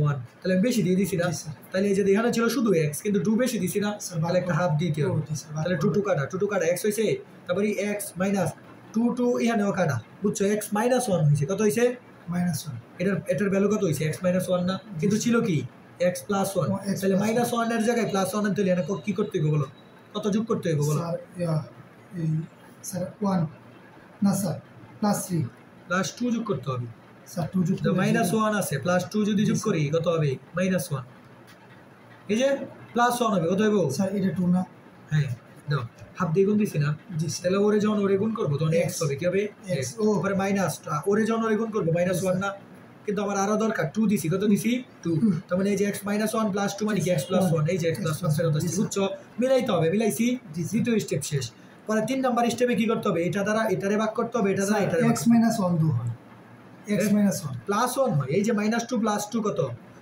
1 তাহলে আমি বেশি দিয়ে দিছি না জি স্যার তাহলে এই যে এখানে ছিল শুধু x কিন্তু 2 বেশি দিছি না স্যার, তাহলে একটা হাফ দিতে ও হবে জি স্যার তাহলে 2 কাটা x হইছে তারপরে x মাইনাস 2 এখানেও কাটা বুঝছো x - 1 হইছে কত হইছে -1 এটার ভ্যালু কত হইছে x - 1 না কিন্তু ছিল কি x + 1 x তাহলে + 1 -1 এর জায়গায় +1 এর তুলে এখানে কি করতে হবে বলো কত যোগ করতে হবে বলো স্যার এই স্যার 1 না স্যার +3 +2 যোগ করতে হবে স্যার 2 যুক্ত তো -1 আছে +2 যদি যোগ করি কত হবে -1 এই যে +1 হবে কত হবে স্যার এটা 2 না হ্যাঁ দাও হাফ দিয়ে গুণ দিছি না জি স্যার তাহলে ওরে যখন ওরে গুণ করবো তখন x হবে কি হবে X, ও পরে মাইনাসটা ওরে যখন ওরে গুণ করবো -1 না কিন্তু আমার আরো দরকার 2 দিছি কত দিছি 2 তার মানে এই যে x - 1 + 2 মানে কি x + 1 এই যে x + 1 ফেরত আসছে বুঝছো মিলাইতে হবে মিলাইছি দ্বিতীয় স্টেপ শেষ পরে 3 নাম্বার স্টেপে কি করতে হবে এটা দ্বারা এটারে ভাগ করতে হবে এটা দ্বারা এটারে x - 1 2 হয় x - 1 +1 হয় এই যে -2 + 2 কত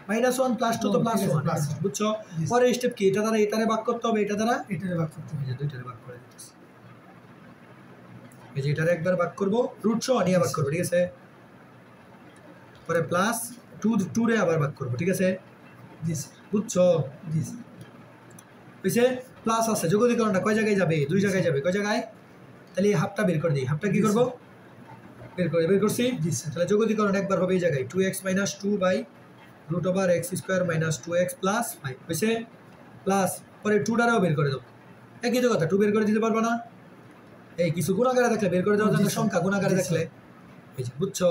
-1 + 2 তো +1 বুঝছো পরে স্টেপ কি এটা দ্বারা এটারে ভাগ করতে হবে এটা দ্বারা এটারে ভাগ করতে হবে এই যে দুইটারে ভাগ করে দিতেছি এই যে এটারে একবার ভাগ করব রুট সহ নিয়ে ভাগ করব ঠিক আছে পরে প্লাস 2 রে আবার ভাগ করব ঠিক আছে জি স্যার বুঝছো জি স্যার হইছে প্লাস আছে যোগনীকরণটা কয় জায়গায় যাবে দুই জায়গায় যাবে কয় জায়গায় তাহলে এই হাফটা বের করে দিই হাফটা কি করব বের করছি। জি স্যার। তাহলে যোগনীকরণ একবার হবে এই জায়গায় 2x - 2 by root over x square minus 2x plus 5 হয়েছে প্লাস পরে 2টারেও বের করে দেবো। একই তো কথা, 2 বের করে দিতে পারবো না? এই কিছু গুণাকারে থাকলে বের করে দেওয়া জি যাবে, স্যার। সংখ্যা গুণাকারে জি থাকলে। এই যে বুঝছো,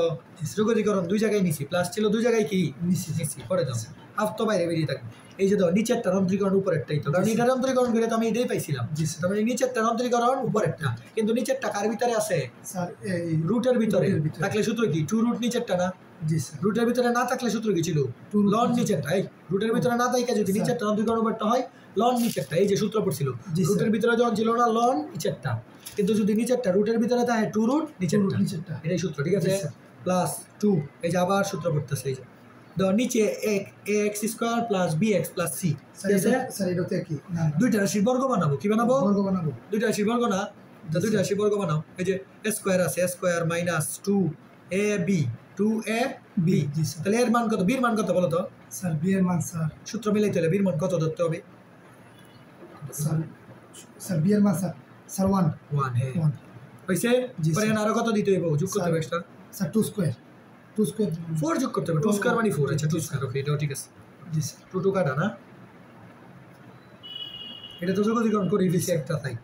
যোগনীকরণ 2 জায়গায় নিছি, প্লাস ছিল 2 জায়গায় কি নিছি। পরে দাও হাফ তো বাইরে বেরিয়ে থাকবে। এই যে দাও নিচেরটা অন্তরীকরণ উপরেরটাই তো, কারণ এটার অন্তরীকরণ করে তো আমি এটাই পাইছিলাম। জি স্যার। তার মানে নিচেরটা অন্তরীকরণ উপরেরটা, কিন্তু নিচেরটা কার ভিতরে আছে? স্যার এই রুটের ভিতরে রুটের ভিতরে। থাকলে সূত্র কি 2 রুট নিচেরটা না? জি স্যার। রুটের ভিতরে না থাকলে সূত্র কি ছিল? 2 root লন নিচেরটা। নিচেরটা। এই রুটের ভিতরে না থাকে যদি স্যার। নিচেরটা অন্তরীকরণ উপরটা হয়, লন নিচেরটা। এই যে সূত্র পড়ছিল, জি স্যার। রুটের ভিতরে যখন ছিল না লন নিচেরটা, কিন্তু যদি নিচেরটা রুটের ভিতরে থাকে 2 রুট নিচেরটা। নিচেরটা। এটাই সূত্র, ঠিক আছে? জি স্যার। প্লাস 2, এই যে আবার সূত্র পড়তেছে, এই যে দাও নিচে ax square plus bx plus c। ঠিক আছে? স্যার এটাতে কি না না দুইটা রাশির বর্গ বানাবো। কি বানাবো? বর্গ বানাবো। দুইটা রাশির বর্গ না, তা দুইটা রাশির বর্গ বানাও। এই যে স্কয়ার আছে, স্কয়ার মাইনাস 2ab 2ab। জি স্যার। তাহলে এর মান কত, বির মান কত বলো তো? স্যার বি এর মান স্যার সূত্র মিলাইতে হলে বির মান কত ধরতে হবে? স্যার স্যার বি এর মান স্যার 1 1। হ্যাঁ 1 হইছে। জি পরে স্যার। আরো কত দিতে হইব? যোগ করতে হবে এক্সট্রা স্যার 2 স্কয়ার 4 যোগ করতে হবে। 2 স্কয়ার মানে 4। আচ্ছা 2 স্কয়ার, ওকে, এটাও ঠিক আছে। জি স্যার। 2 কাটা না, এটা তো যোগীকরণ করে দিয়েছি একটা সাইড।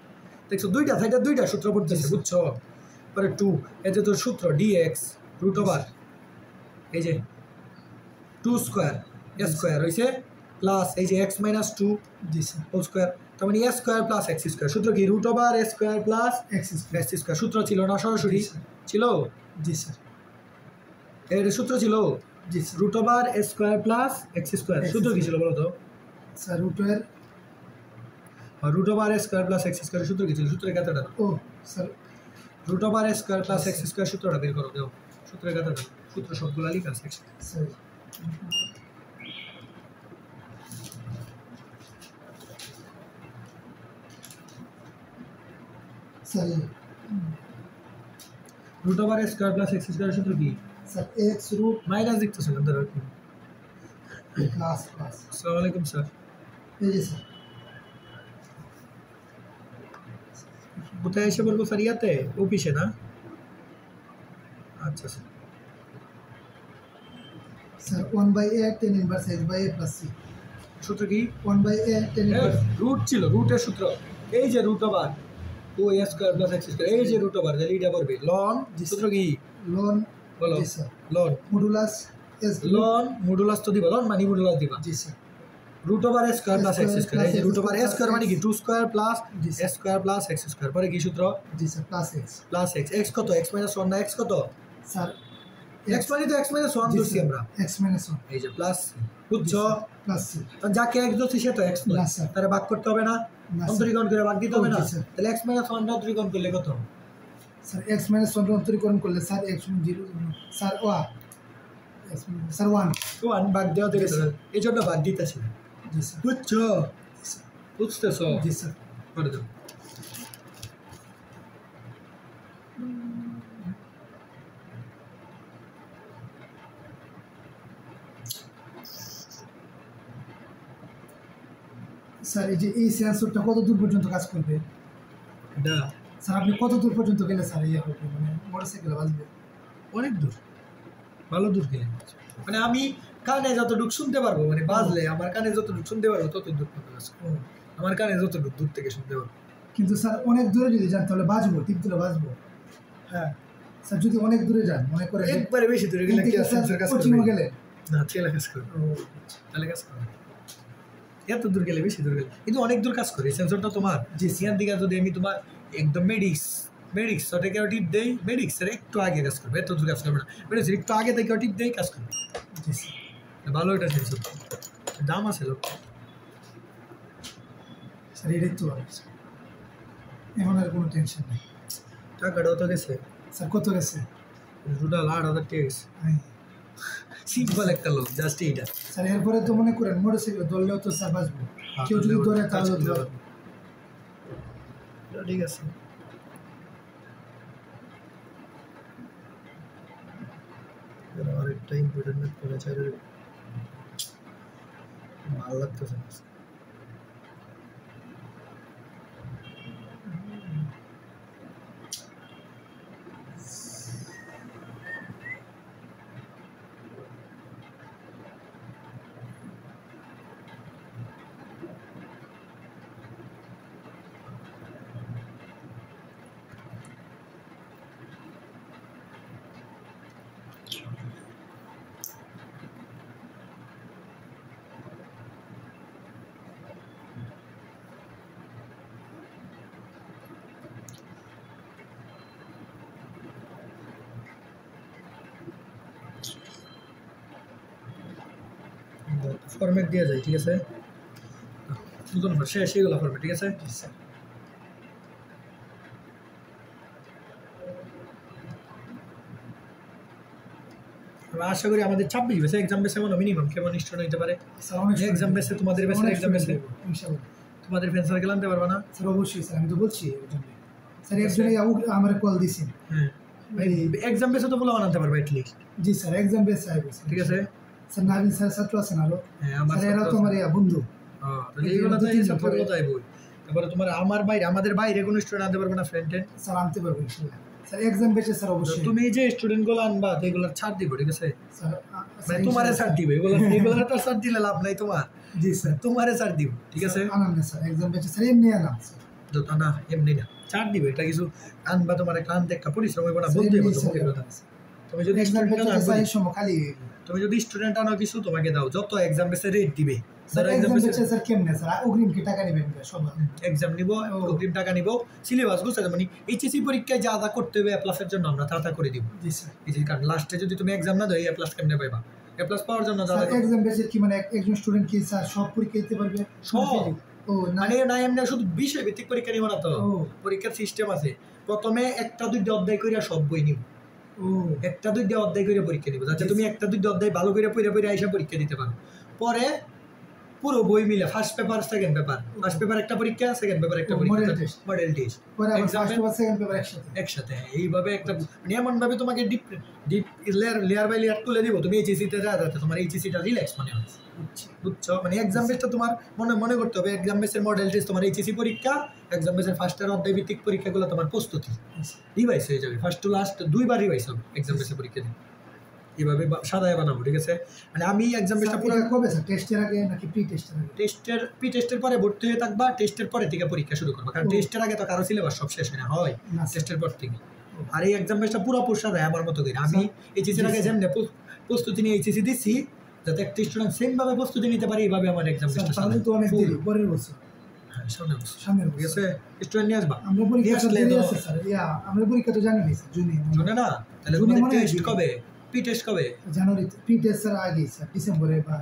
দেখছো দুইটা সাইডে দুইটা সূত্র পড়তেছে, বুঝছো? পরে 2, এতে তো সূত্র dx রুট ওভার এই যে 2 স্কয়ার স্কয়ার হইছে প্লাস এই যে x - 2 জি স্যার। হোল স্কয়ার, তার মানে a square plus x square. সূত্র কি? Root over a square plus x square. x square. সূত্র ছিল না সরাসরি? জি স্যার। ছিল। জি স্যার। এর সূত্র ছিল জি sir. Root over a square plus x square. X সূত্র কি ছিল বলো তো? স্যার রুটের root over a square plus x square সূত্র কি ছিল? সূত্রের গাথাটা ও sir root over a square plus x square সূত্রটা বের করো, দাও সূত্রের গাথাটা। সূত্র সবগুলা লেখা আছে একসাথে। Sir sir root over a square plus x square সূত্র কি? স্যার এক্স রুট মাইনাস লিখতেছিলাম ধরো। প্লাস প্লাস আসসালামু আলাইকুম স্যার। এই যে স্যার কোথায় এসে বলবো স্যার? ইয়াতে অফিসে না? আচ্ছা sir. Sir 1/a tan inverse h by a plus c সূত্র কি? 1/a tan ইনভার্স রুট ছিল, রুটের সূত্র এই যে রুট ওভার ও a square plus x square, এই যে রুট ওভার তাহলে এটা করবে লন। সূত্র কি? লন বলো। জি স্যার লন মডুলাস s লন মডুলাস তো দিবা, লন মানে মডুলাস দিবা। জি sir root over a square plus x square. এই যে রুট ওভার a স্কয়ার মানে কি? 2 স্কয়ার প্লাস জি a square plus x square. পরে কি সূত্র? জি sir plus x plus x। x কত? x - 1 না x কত? স্যার x মানে তো x - 1 জি ধরছি স্যার আমরা। x minus 1 এই যে প্লাস, বুঝছো? প্লাস c কারণ যাকে x ধরছি সে তো x নয়, না, স্যার। তাহলে ভাগ করতে হবে না? না, স্যার। অন্তরীকরণ করে ভাগ দিতে হবে না? জি, স্যার। তাহলে x - 1 অন্তরীকরণ করলে কত? স্যার x minus 1 অন্তরীকরণ করলে স্যার x 0 স্যার স্যার 1 1 ভাগ দেওয়া থেকে জি, স্যার। এই জন্য ভাগ দিতেছি। জি স্যার বুঝছো? বুঝতেছো? জি স্যার করে দাও। স্যার এই যে এই সেন্সরটা কত দূর পর্যন্ত কাজ করবে এটা স্যার আপনি কত দূর পর্যন্ত গেলে স্যার ইয়ে হবে মানে মোটরসাইকেল বাজবে অনেক দূর, ভালো দূর গেলে। মানে আমি কানে যতটুকু শুনতে পারবো, মানে বাজলে আমার কানে যতটুকু শুনতে পারবো তত দূর পর্যন্ত কাজ করবে। আমার কানে যতটুকু দূর থেকে শুনতে পারবো। কিন্তু স্যার অনেক দূরে যদি যান তাহলে বাজবো টিপ দিলে বাজবো হ্যাঁ স্যার যদি অনেক দূরে যান মনে করে একবারে বেশি দূরে গেলে কি সেন্সর কাজ কোচিং করবে? গেলে না, ছেলে কাজ করবে, তাহলে কাজ করবে। এত দূর গেলে, বেশি দূর গেলে কিন্তু অনেক দূর কাজ করে সেন্সরটা তোমার। যে সিয়ার দিকে যদি আমি তোমার একদম মেডিক্স ওটাকে টিপ দেই, মেডিক্সের একটু আগে কাজ করবে, এত দূর কাজ করবে না। মেডিক্সের একটু আগে থেকে টিপ দেই, কাজ করবে। জি স্যার ভালো এটা সেন্সর, দাম আছে লোক। স্যার এটাই তো এখন আর কোনো টেনশন নেই টাকাটাও তো গেছে, স্যার কত গেছে টোটাল 8,000 টাকা গেছে। সিম্পল একটা লোক, জাস্ট এইটা। স্যার এরপরে তো মনে করেন মোটরসাইকেল ধরলেও তো স্যার বাঁচবো কেউ যদি ধরে তাহলে তো বাঁচবো। ঠিক আছে। আরেকটা ইম্পর্টেন্ট করে চাই, ভালো লাগতেছে না। ফরম্যাট দিয়ে যায়, ঠিক আছে? নতুন শেষ এইগুলো ফরম্যাট, ঠিক আছে? জি স্যার। আমি আশা করি আমাদের 26 বেসে এক্সাম বেসে মনে মিনিমাম কেমন স্টুডেন্ট হইতে পারে? স্যার অনেক এক্সাম বেসে তোমাদের বেসে এক্সাম বেসে ইনশাআল্লাহ তোমাদের ফ্রেন্ড সার্কেল আনতে পারবা না? স্যার অবশ্যই স্যার, আমি তো বলছি একজন স্যার, একজনে আমার কল দিছেন। হ্যাঁ, এক্সাম বেসে তো বলে আনতে পারবে অ্যাটলিস্ট। জি স্যার, এক্সাম বেস আইব ঠিক আছে? স্যার নাবিন স্যার ছাত্র আছেন আরো। হ্যাঁ, আমার স্যার এরা তো আমার বন্ধু। হ্যাঁ, তাহলে এইগুলো তো ছাত্রগুলো তাই বই। তারপরে তোমার আমাদের বাইরে কোনো স্টুডেন্ট আনতে পারবে না ফ্রেন্ড এন্ড? স্যার আনতে পারবো ইনশাআল্লাহ স্যার, এক্সাম বেসে স্যার অবশ্যই। তুমি যে স্টুডেন্টগুলো আনবা তো এগুলোর ছাড় দিব, ঠিক আছে? স্যার মানে তোমারে ছাড় দিবে, এগুলো তো ছাড় দিলে লাভ নাই তোমার। জি স্যার, তোমারে ছাড় দিব, ঠিক আছে? আনাম না স্যার, এক্সাম বেসে স্যার এমনি আনাম স্যার। তো না এমনি না, ছাড় দিবে। এটা কিছু আনবা, তোমার একটা আনতে একটা পরিশ্রম হইব না, বলতে হবে তোমাকে কথা। তুমি যদি এক্সাম স্টুডেন্ট বেসে স্যার আনো, এই সময় খালি তুমি যদি স্টুডেন্ট আনো কিছু তোমাকে দাও, যত এক্সাম বেসে রেট দিবে। স্যার এক্সাম বেসে স্যার কেমনে স্যার অগ্রিম কি টাকা নেবেন সব? এক্সাম নিব, অগ্রিম টাকা নিব, সিলেবাস গুছাতে মানে এইচএসসি পরীক্ষায় যা যা করতে হবে এপ্লাসের জন্য আমরা তা করে দিব। জি স্যার। এই কারণ লাস্টে যদি তুমি এক্সাম না দাও এই এপ্লাস কেমনে পাইবা? এপ্লাস পাওয়ার জন্য যা স্যার এক্সাম বেসে কি মানে একজন স্টুডেন্ট কি স্যার সব পরীক্ষা দিতে পারবে? সব। ও না, মানে না এমনি শুধু বিষয় ভিত্তিক পরীক্ষা নিব না তো, পরীক্ষার সিস্টেম আছে। প্রথমে একটা দুইটা অধ্যায় করে সব বই নিব, ও একটা দুইটা অধ্যায় করে পরীক্ষা নিব, যাতে তুমি একটা দুইটা অধ্যায় ভালো করে পড়ে আইসা পরীক্ষা দিতে পারো। পরে পুরো বই মিলে first paper second paper, first paper একটা পরীক্ষা, সেকেন্ড পেপার একটা পরীক্ষা, মডেল টেস্ট, পরে আবার এক্সামে ফার্স্ট পেপার সেকেন্ড পেপার একসাথে। একসাথে। এইভাবে একটা মানে এমনভাবে তোমাকে deep deep layer by layer তুলে দিব, তুমি এইচএসসিতে যা যাতে তোমার এইচএসসিটা রিল্যাক্স মনে হয়, বুঝছো? মানে এক্সাম বেসটা তোমার মনে করতে হবে, এক্সাম বেসের মডেল টেস্ট তোমার এইচএসসি পরীক্ষা, এক্সাম বেসের ফার্স্টের অধ্যায় ভিত্তিক পরীক্ষাগুলো তোমার প্রস্তুতি, রিভাইস হয়ে যাবে, ফার্স্ট টু লাস্ট দুইবার রিভাইস হবে এক্সাম বেসের পরীক্ষা দিন। এইভাবে সাদায় বানাবো, ঠিক আছে? মানে আমি এক্সাম বেসটা পুরো কবে স্যার, টেস্টের আগে নাকি প্রি টেস্টের আগে? প্রি টেস্টের পরে ভর্তি হয়ে থাকবা, টেস্টের পরে থেকে পরীক্ষা শুরু করবা, কারণ টেস্টের আগে তো কারো সিলেবাস সব শেষ হয় না, হয় টেস্টের পর থেকে। আর এই এক্সাম বেসটা পুরো সাদায় আমার মতো করে। আমি এইচএসসির আগে যেমন প্রস্তুতি নিয়ে এইচএসসি দিচ্ছি, যাতে একটা স্টুডেন্ট সেম ভাবে প্রস্তুতি নিতে পারে, এইভাবে আমার এক্সাম বেসটা তাহলে তো অনেক দেরি, পরের বছর। হ্যাঁ, সামনের বছর, ঠিক আছে? স্টুডেন্ট নিয়ে আসবা। আমরা পরীক্ষা তো দেরি আছে স্যার, আমরা পরীক্ষা তো জানি না স্যার, জুনে না, তাহলে তোমাদের টেস্ট কবে? প্রি টেস্ট কবে? জানুয়ারিতে। প্রি টেস্ট স্যার আগে স্যার, ডিসেম্বরে বা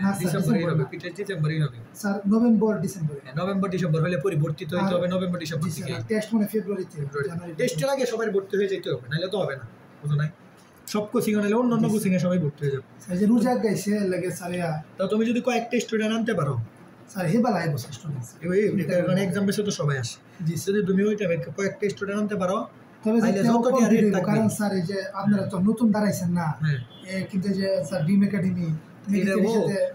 না স্যার ডিসেম্বরে হবে, প্রি টেস্ট ডিসেম্বরেই হবে। স্যার নভেম্বর ডিসেম্বরে। নভেম্বর ডিসেম্বর হলে পরিবর্তিত হইতে হবে নভেম্বর ডিসেম্বর থেকে। টেস্ট মানে ফেব্রুয়ারিতে, জানুয়ারি। টেস্টের আগে সবাই ভর্তি হয়ে যেতে হবে, নাহলে তো হবে না, বুঝো নাই? সব কোচিং নাহলে অন্য কোচিং এ সবাই ভর্তি হয়ে যাবে। স্যার যে রোজা গাইছে লাগে স্যার, তা তুমি যদি কয়েকটা স্টুডেন্ট আনতে পারো স্যার হেবাল আইবো স্টুডেন্ট, কারণ এক্সাম বেসে তো সবাই আসে। জি যদি তুমি ওই টাইমে কয়েকটা স্টুডেন্ট আনতে পারো, তবে কারণ স্যার এই যে আপনারা তো নতুন দাঁড়াইছেন না, হ্যাঁ, কিন্তু যে স্যার ডিম একাডেমি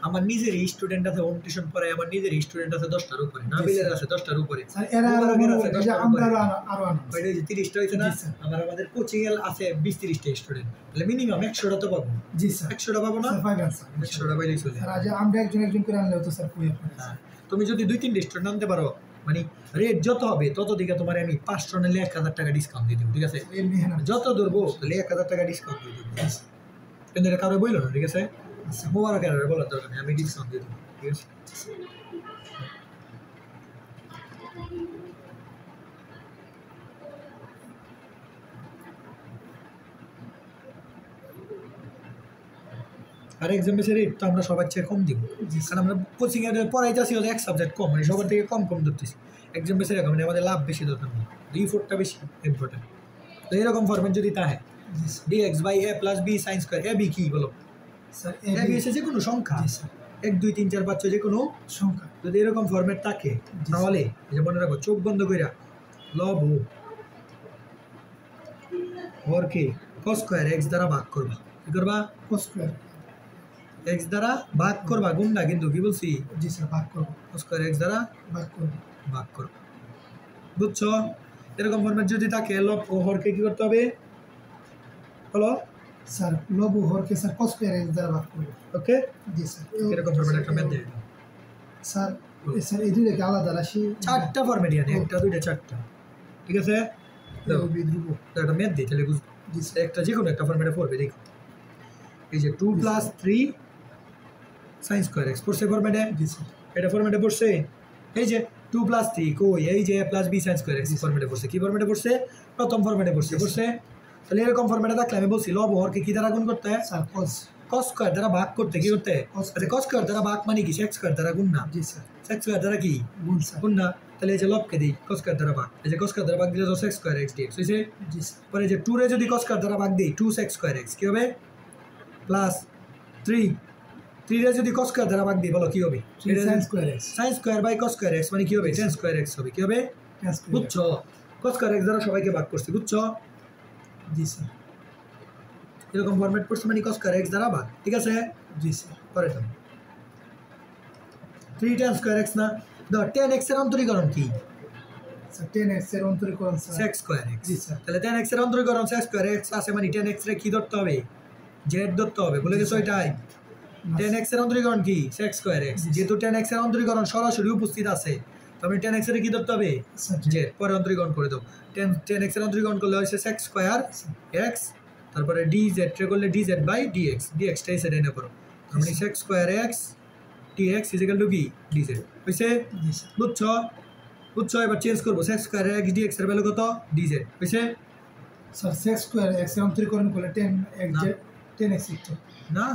আমার নিজের স্টুডেন্ট আছে, হোম টিউশন পড়ায়, আমার নিজের স্টুডেন্ট আছে 10টার উপরে, নাবিলের আছে 10টার উপরে, স্যার এরা আমরা আরো আনো 30টা হইছে না? আমাদের কোচিং এ আছে 20-30টা স্টুডেন্ট, তাহলে মিনিমাম 100টা তো পাবো। জি স্যার, 100টা পাবো না? স্যার পাইবেন স্যার, 100টা পাইলেই চলে। স্যার আজ আমরা একজন করে আনলেও তো স্যার কই আপনারা। তুমি যদি 2-3টা স্টুডেন্ট আনতে পারো, মানে রেট যত হবে তত দিকে তোমার আমি 500 নিলে 1000 টাকা ডিসকাউন্ট দিয়ে দেবো, ঠিক আছে? যত ধরবো তাহলে 1000 টাকা ডিসকাউন্ট দিয়ে দেবো, কিন্তু এটা কারো বললো না, ঠিক আছে? মোবারক আর বলার দরকার নেই, আমি ডিসকাউন্ট দিয়ে দেবো, ঠিক আছে? আর এক্সাম বেসের রেট তো আমরা সবার চেয়ে কম দিব, কারণ আমরা কোচিং এর পড়াইতেছি হলে এক সাবজেক্ট কম, মানে সবার থেকে কম ধরতেছি। এক্সাম বেসের এরকম মানে আমাদের লাভ বেশি দরকার নেই, রিপোর্টটা বেশি ইম্পর্টেন্ট। তো এরকম ফরম্যাট যদি থাকে dx by a plus b sin square, a b কি বলো স্যার? a b এসে যে কোনো সংখ্যা, 1 2 3 4 5 6 যে কোনো সংখ্যা, যদি এরকম ফরম্যাট থাকে তাহলে যে মনে রাখো, চোখ বন্ধ কইরা লব হরকে cos স্কয়ার x দ্বারা ভাগ করবা। কি করবা? cos স্কয়ার x দ্বারা ভাগ করবা, গুণ না কিন্তু, কি বলছি? জি স্যার, ভাগ করব, cos স্কয়ার x দ্বারা ভাগ করব, বুঝছো? এরকম ফরম্যাট যদি থাকে, লব ও হরকে কি করতে হবে বলো? স্যার লব ও হরকে স্যার cos স্কয়ার x দ্বারা ভাগ করব। ওকে, জি স্যার, এরকম ফরম্যাট একটা ম্যাথ দিয়ে দাও। স্যার স্যার এই দুইটাকে আলাদা রাশি, 4টা ফরম্যাট আছে, 1 2 3 4টা, ঠিক আছে? বিদ্রুপ, তো একটা ম্যাথ দিই তাহলে বুঝবো। জি স্যার, একটা যে কোনো একটা ফরম্যাটে পড়বে, দেখো এই যে 2 + 3 sin স্কয়ার x পড়ছে ফরম্যাটে, জি স্যার, এটা ফরম্যাটে পড়ছে। এই যে 2 + 3 কই, এই যে a + b sin square x ফরম্যাটে পড়ছে। কি ফরম্যাটে পড়ছে? প্রথম ফরম্যাটে পড়ছে। তাহলে এরকম ফরম্যাটে থাকলে আমি বলছি লব হরকে কি দ্বারা গুণ করতে হয়? স্যার cos cos স্কয়ার দ্বারা ভাগ করতে কি করতে আচ্ছা cos স্কয়ার দ্বারা ভাগ মানে কি sec স্কয়ার দ্বারা গুণ না জি স্যার sec স্কয়ার দ্বারা কি গুণ স্যার গুণ না তাহলে এই যে লবকে দিই cos স্কয়ার দ্বারা ভাগ এই যে cos স্কয়ার দ্বারা ভাগ দিলে তো sec স্কয়ার x dx হইছে জি স্যার পরে যে 2 রে যদি cos স্কয়ার দ্বারা ভাগ দেই 2 sec স্কয়ার x কি হবে প্লাস 3 রে যদি cos স্কয়ার দ্বারা ভাগ দিই বলো কি হবে sin square x sin square by cos square x মানে কি হবে tan স্কয়ার x হবে কি হবে tan স্কয়ার বুঝছো cos স্কয়ার x দ্বারা সবাইকে ভাগ করছি বুঝছো জি স্যার এরকম ফরম্যাট করছি মানে cos স্কয়ার x দ্বারা ভাগ ঠিক আছে জি স্যার পরে তো 3 tan স্কয়ার x না দাও tan x এর অন্তরীকরণ কি স্যার 10x এর অন্তরীকরণ স্যার sec স্কয়ার x জি স্যার তাহলে tan x এর অন্তরীকরণ sec স্কয়ার x আছে মানে tan x রে কি ধরতে হবে z ধরতে হবে বলে গেছো এটাই tan x এর অন্তরীকরণ কি sec স্কয়ার x যেহেতু tan x এর অন্তরীকরণ সরাসরি উপস্থিত আছে তবে tan x এর কি ধরতে হবে স্যার z পরে অন্তরীকরণ করে দাও tan x এর অন্তরীকরণ করলে হচ্ছে sec স্কয়ার x তারপরে dz রে করলে dz বাই dx dx টাই সেটা এনে করো তার মানে sec square x dx equal to কি dz হইছে জি স্যার বুঝছো বুঝছো এবার চেঞ্জ করবো sec স্কয়ার x dx এর ভ্যালু কত dz হইছে স্যার sec স্কয়ার x এর অন্তরীকরণ করলে 10x লিখতে না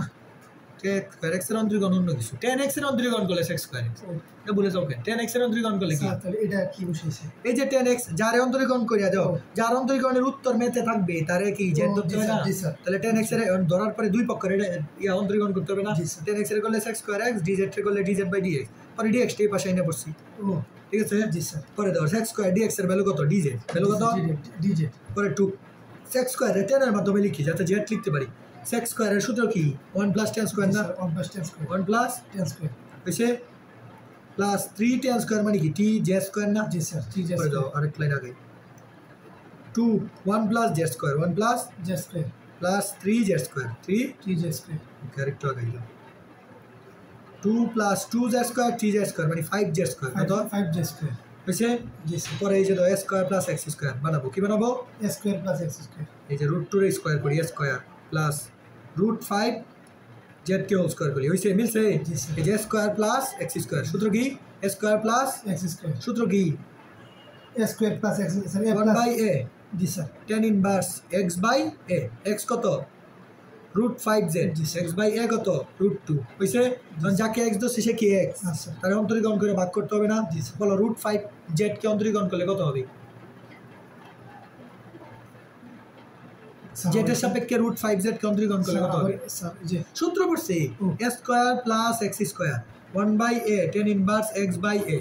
sec স্কয়ার x এর অন্তরীকরণ অন্য কিছু tan x এর অন্তরীকরণ করলে sec স্কয়ার x এটা বলে যাও কেন tan x এর অন্তরীকরণ করলে কি স্যার তাহলে এটা কি বসাইছে এই যে tan x যার অন্তরীকরণ করিয়া দাও যার অন্তরীকরণের উত্তর মেতে থাকবে তারে কি z ধরতে হবে না জি স্যার তাহলে tan x এর ধরার পরে দুই পক্ষের এটা ইয়া অন্তরীকরণ করতে হবে না জি স্যার। tan x এর করলে sec স্কয়ার x dz এর করলে dz বাই dx পরে dx টাই পাশে এনে পড়ছি ও ঠিক আছে জি স্যার পরে দাও sec স্কয়ার dx এর ভ্যালু কত dz ভ্যালু কত dz পরে 2 sec স্কয়ার tan এর মাধ্যমে লিখি যাতে z লিখতে পারি sec স্কয়ারের সূত্র কি 1 প্লাস tan স্কয়ার না 1 plus tan square 1 plus tan square হইছে প্লাস 3 tan স্কয়ার মানে কি t z স্কয়ার না জি স্যার ঠিক পরে আছে দাও আরেক লাইন আগে 2 1 plus z square 1 plus z square plus 3 z square 3 3z square character আগে দাও 2 plus 2 z square 3 z square মানে 5 z স্কয়ার কত 5z স্কয়ার হইছে জি স্যার পরে এই যে দাও s square plus x square বানাবো কি বানাবো a square plus x square এই যে √2 এর স্কয়ার করি s স্কয়ার প্লাস √5 z কে হোল স্কয়ার করি হইছে মিলছে জি স্যার। এই যে স্কয়ার প্লাস x স্কয়ার সূত্র কি s square plus x square সূত্র কি a square plus x sir a 1 plus by a জি sir tan inverse x by a x কত √5z G, x by a কত √2 হইছে তখন যাকে x দছে সে কি x আচ্ছা তার অন্তরীকরণ করে ভাগ করতে হবে না জি স্যার। বলো √5z কে অন্তরীকরণ করলে কত হবে z এর সাপেক্ষে √5z কে অন্তরীকরণ করলে কত হবে স্যার যে সূত্র পড়ছি ও। a square plus x square 1 by a tan inverse x by a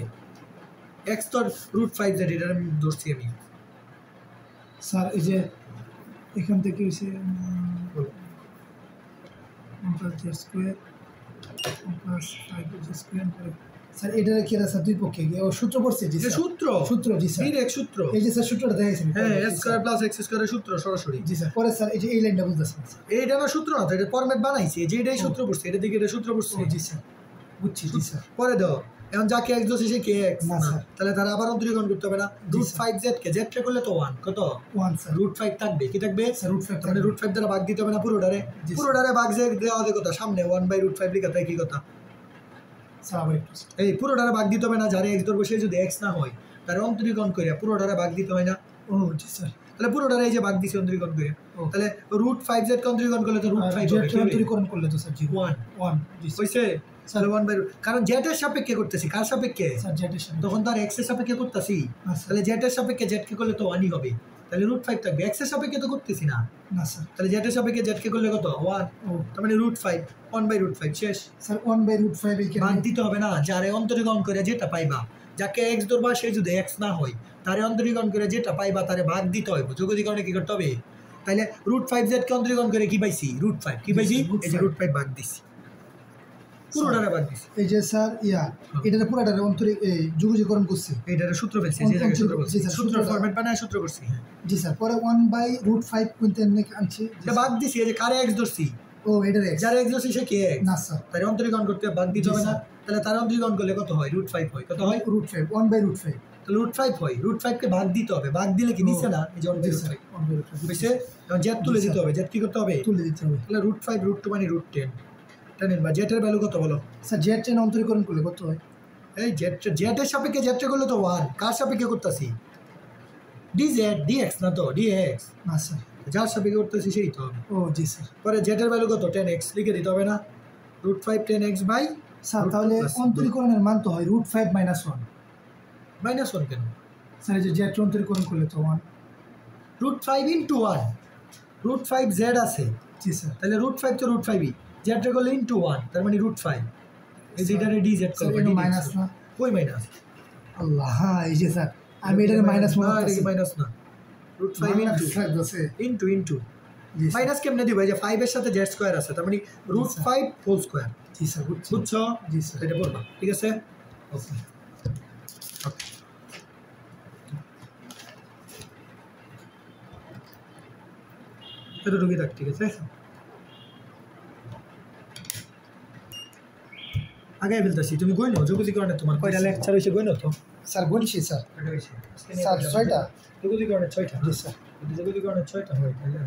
x তো √5z এটা আমি ধরছি আমি স্যার এই যে এখান থেকে হইছে বলো। 1 plus z square 1 plus 5z square sir এটা কি স্যার দুই পক্ষে ও সূত্র পড়ছে জি এটা স্যার সূত্র সূত্র জি স্যার ডিরেক্ট সূত্র এই যে স্যার সূত্রটা দেখাইছেন হ্যাঁ s স্কয়ার প্লাস x স্কয়ারের সূত্র সরাসরি জি স্যার পরে স্যার এই যে এই লাইনটা বুঝতেছেন স্যার এইটা না সূত্র না তো এটা ফরম্যাট বানাইছে যে এটাই সূত্র পড়ছে এটা দিকে এটা সূত্র পড়ছে ও জি স্যার বুঝছি জি স্যার পরে দাও এখন যাকে x দোষে সে কে x না, না স্যার। তাহলে তারা আবার অন্তরীকরণ করতে হবে না জি, √5z কে z কে করলে তো 1 কত 1 স্যার √5 থাকবে কি থাকবে স্যার √5 মানে √5 দ্বারা ভাগ দিতে হবে না পুরোটারে জি, স্যার। পুরোটারে ভাগ যে দেওয়া হবে কথা সামনে 1/√5 লেখা থাকে কি কথা স্যার আবার একটু এই পুরোটারে ভাগ দিতে হবে না যারে x ধরবে সে যদি x না হয় তার অন্তরীকরণ করে পুরোটারে ভাগ দিতে হয় না ও জি স্যার তাহলে পুরোটারে এই যে ভাগ দিছে অন্তরীকরণ করে ও। তাহলে √5z কে অন্তরীকরণ করলে তো √5 হবে জেড কি হবে? অন্তরীকরণ করলে তো স্যার 1 1 জি স্যার হইছে তাহলে 1/√, কারণ z এর সাপেক্ষে করতেছি কার সাপেক্ষে স্যার জেডের সাথে তখন তার x এর সাপেক্ষে করতেছি না স্যার তাহলে z এর সাপেক্ষে z কে করলে তো 1ই হবে তাহলে √5 থাকবে x এর সাপেক্ষে তো করতেছি না না স্যার তাহলে z এর সাপেক্ষে z কে করলে কত 1 ও তার মানে √5 1/√5 শেষ স্যার 1/√5 এই ভাগ দিতে হবে না যারে অন্তরীকরণ করে যেটা পাইবা যাকে x ধরবা সে যদি x না হয় তারে অন্তরীকরণ করে যেটা পাইবা তারে ভাগ দিতে হবে যোগদীকরণে কি করতে হবে তাহলে √5z কে অন্তরীকরণ করে কি পাইছি √5 কি পাইছি এই যে √5 ভাগ দিছি পুরোটারে ভাগ দিছি এই যে স্যার এটা পুরোটারে যোগজীকরণ করছে এইটারে সূত্র ফেলছি যে জায়গায় সূত্র করছি জি, স্যার, সূত্র সূত্রটা- ফরম্যাট বানায় সূত্র করছি জি স্যার পরে 1/√5 কোনতে আনছি এটা ভাগ দিছি এই যে কারে x ধরছি ও এটার x যারা x ধরছি সে কে x না স্যার তার অন্তরীকরণ করতে ভাগ দিতে জি, হবে না স্যার। তাহলে তার অন্তরীকরণ করলে কত হয় √5 হয় কত হয় √5 1/√5 তাহলে √5 হয় √5 কে ভাগ দিতে হবে ভাগ দিলে কি নিচে না এই যে জি স্যার 1/√5 1/√5 বুঝছে এখন z তুলে জি, দিতে স্যার। হবে z কি করতে হবে তুলে দিতে হবে তাহলে √5 √2 মানে √10 10 বা z এর ভ্যালু কত বলো স্যার জেড ট্রেন অন্তরীকরণ করলে কত হয় এই z এর সাপেক্ষে z টা করলে তো 1 কার সাপেক্ষে করতেছি dz dx না তো dx না স্যার যার সাপেক্ষে করতেছি সেই তো হবে। ও জি স্যার। পরে জেটের ভ্যালু কত 10x লিখে দিতে হবে না, √5 10x বাই স্যার তাহলে অন্তরীকরণের মান তো হয় √5 - 1 -1 কেন স্যার এই যে জেড অন্তরীকরণ করলে তো 1 √5 × 1 √5 জেড আছে জি স্যার। তাহলে √5 তো √5ই জেড রে করলে × 1 তার মানে √5 এই যে এটারে ডি জেড করব এটা মাইনাস না কই মাইনাস আল্লাহ হ্যাঁ এই যে স্যার আমি এটারে মাইনাস মনে না এটা করতেছি কি মাইনাস না √5 * জি স্যার। মাইনাস কেমনে দিব এই যে 5 এর সাথে জেড স্কয়ার আছে তার মানে √5 হোল স্কয়ার জি স্যার বুঝছি। বুঝছো জি স্যার। এটা পড়বা ঠিক আছে ওকে এটা ঢুকে থাক ঠিক আছে আগে ফেলতেছি তুমি গই নাও যোগজীকরণে তোমার কয়টা লেকচার হইছে গই নাও তো স্যার বলছি স্যার। কয়টা হইছে স্যার 6টা। যোগজীকরণের 6টা জি স্যার। যোগজীকরণের 6টা হয় তাহলে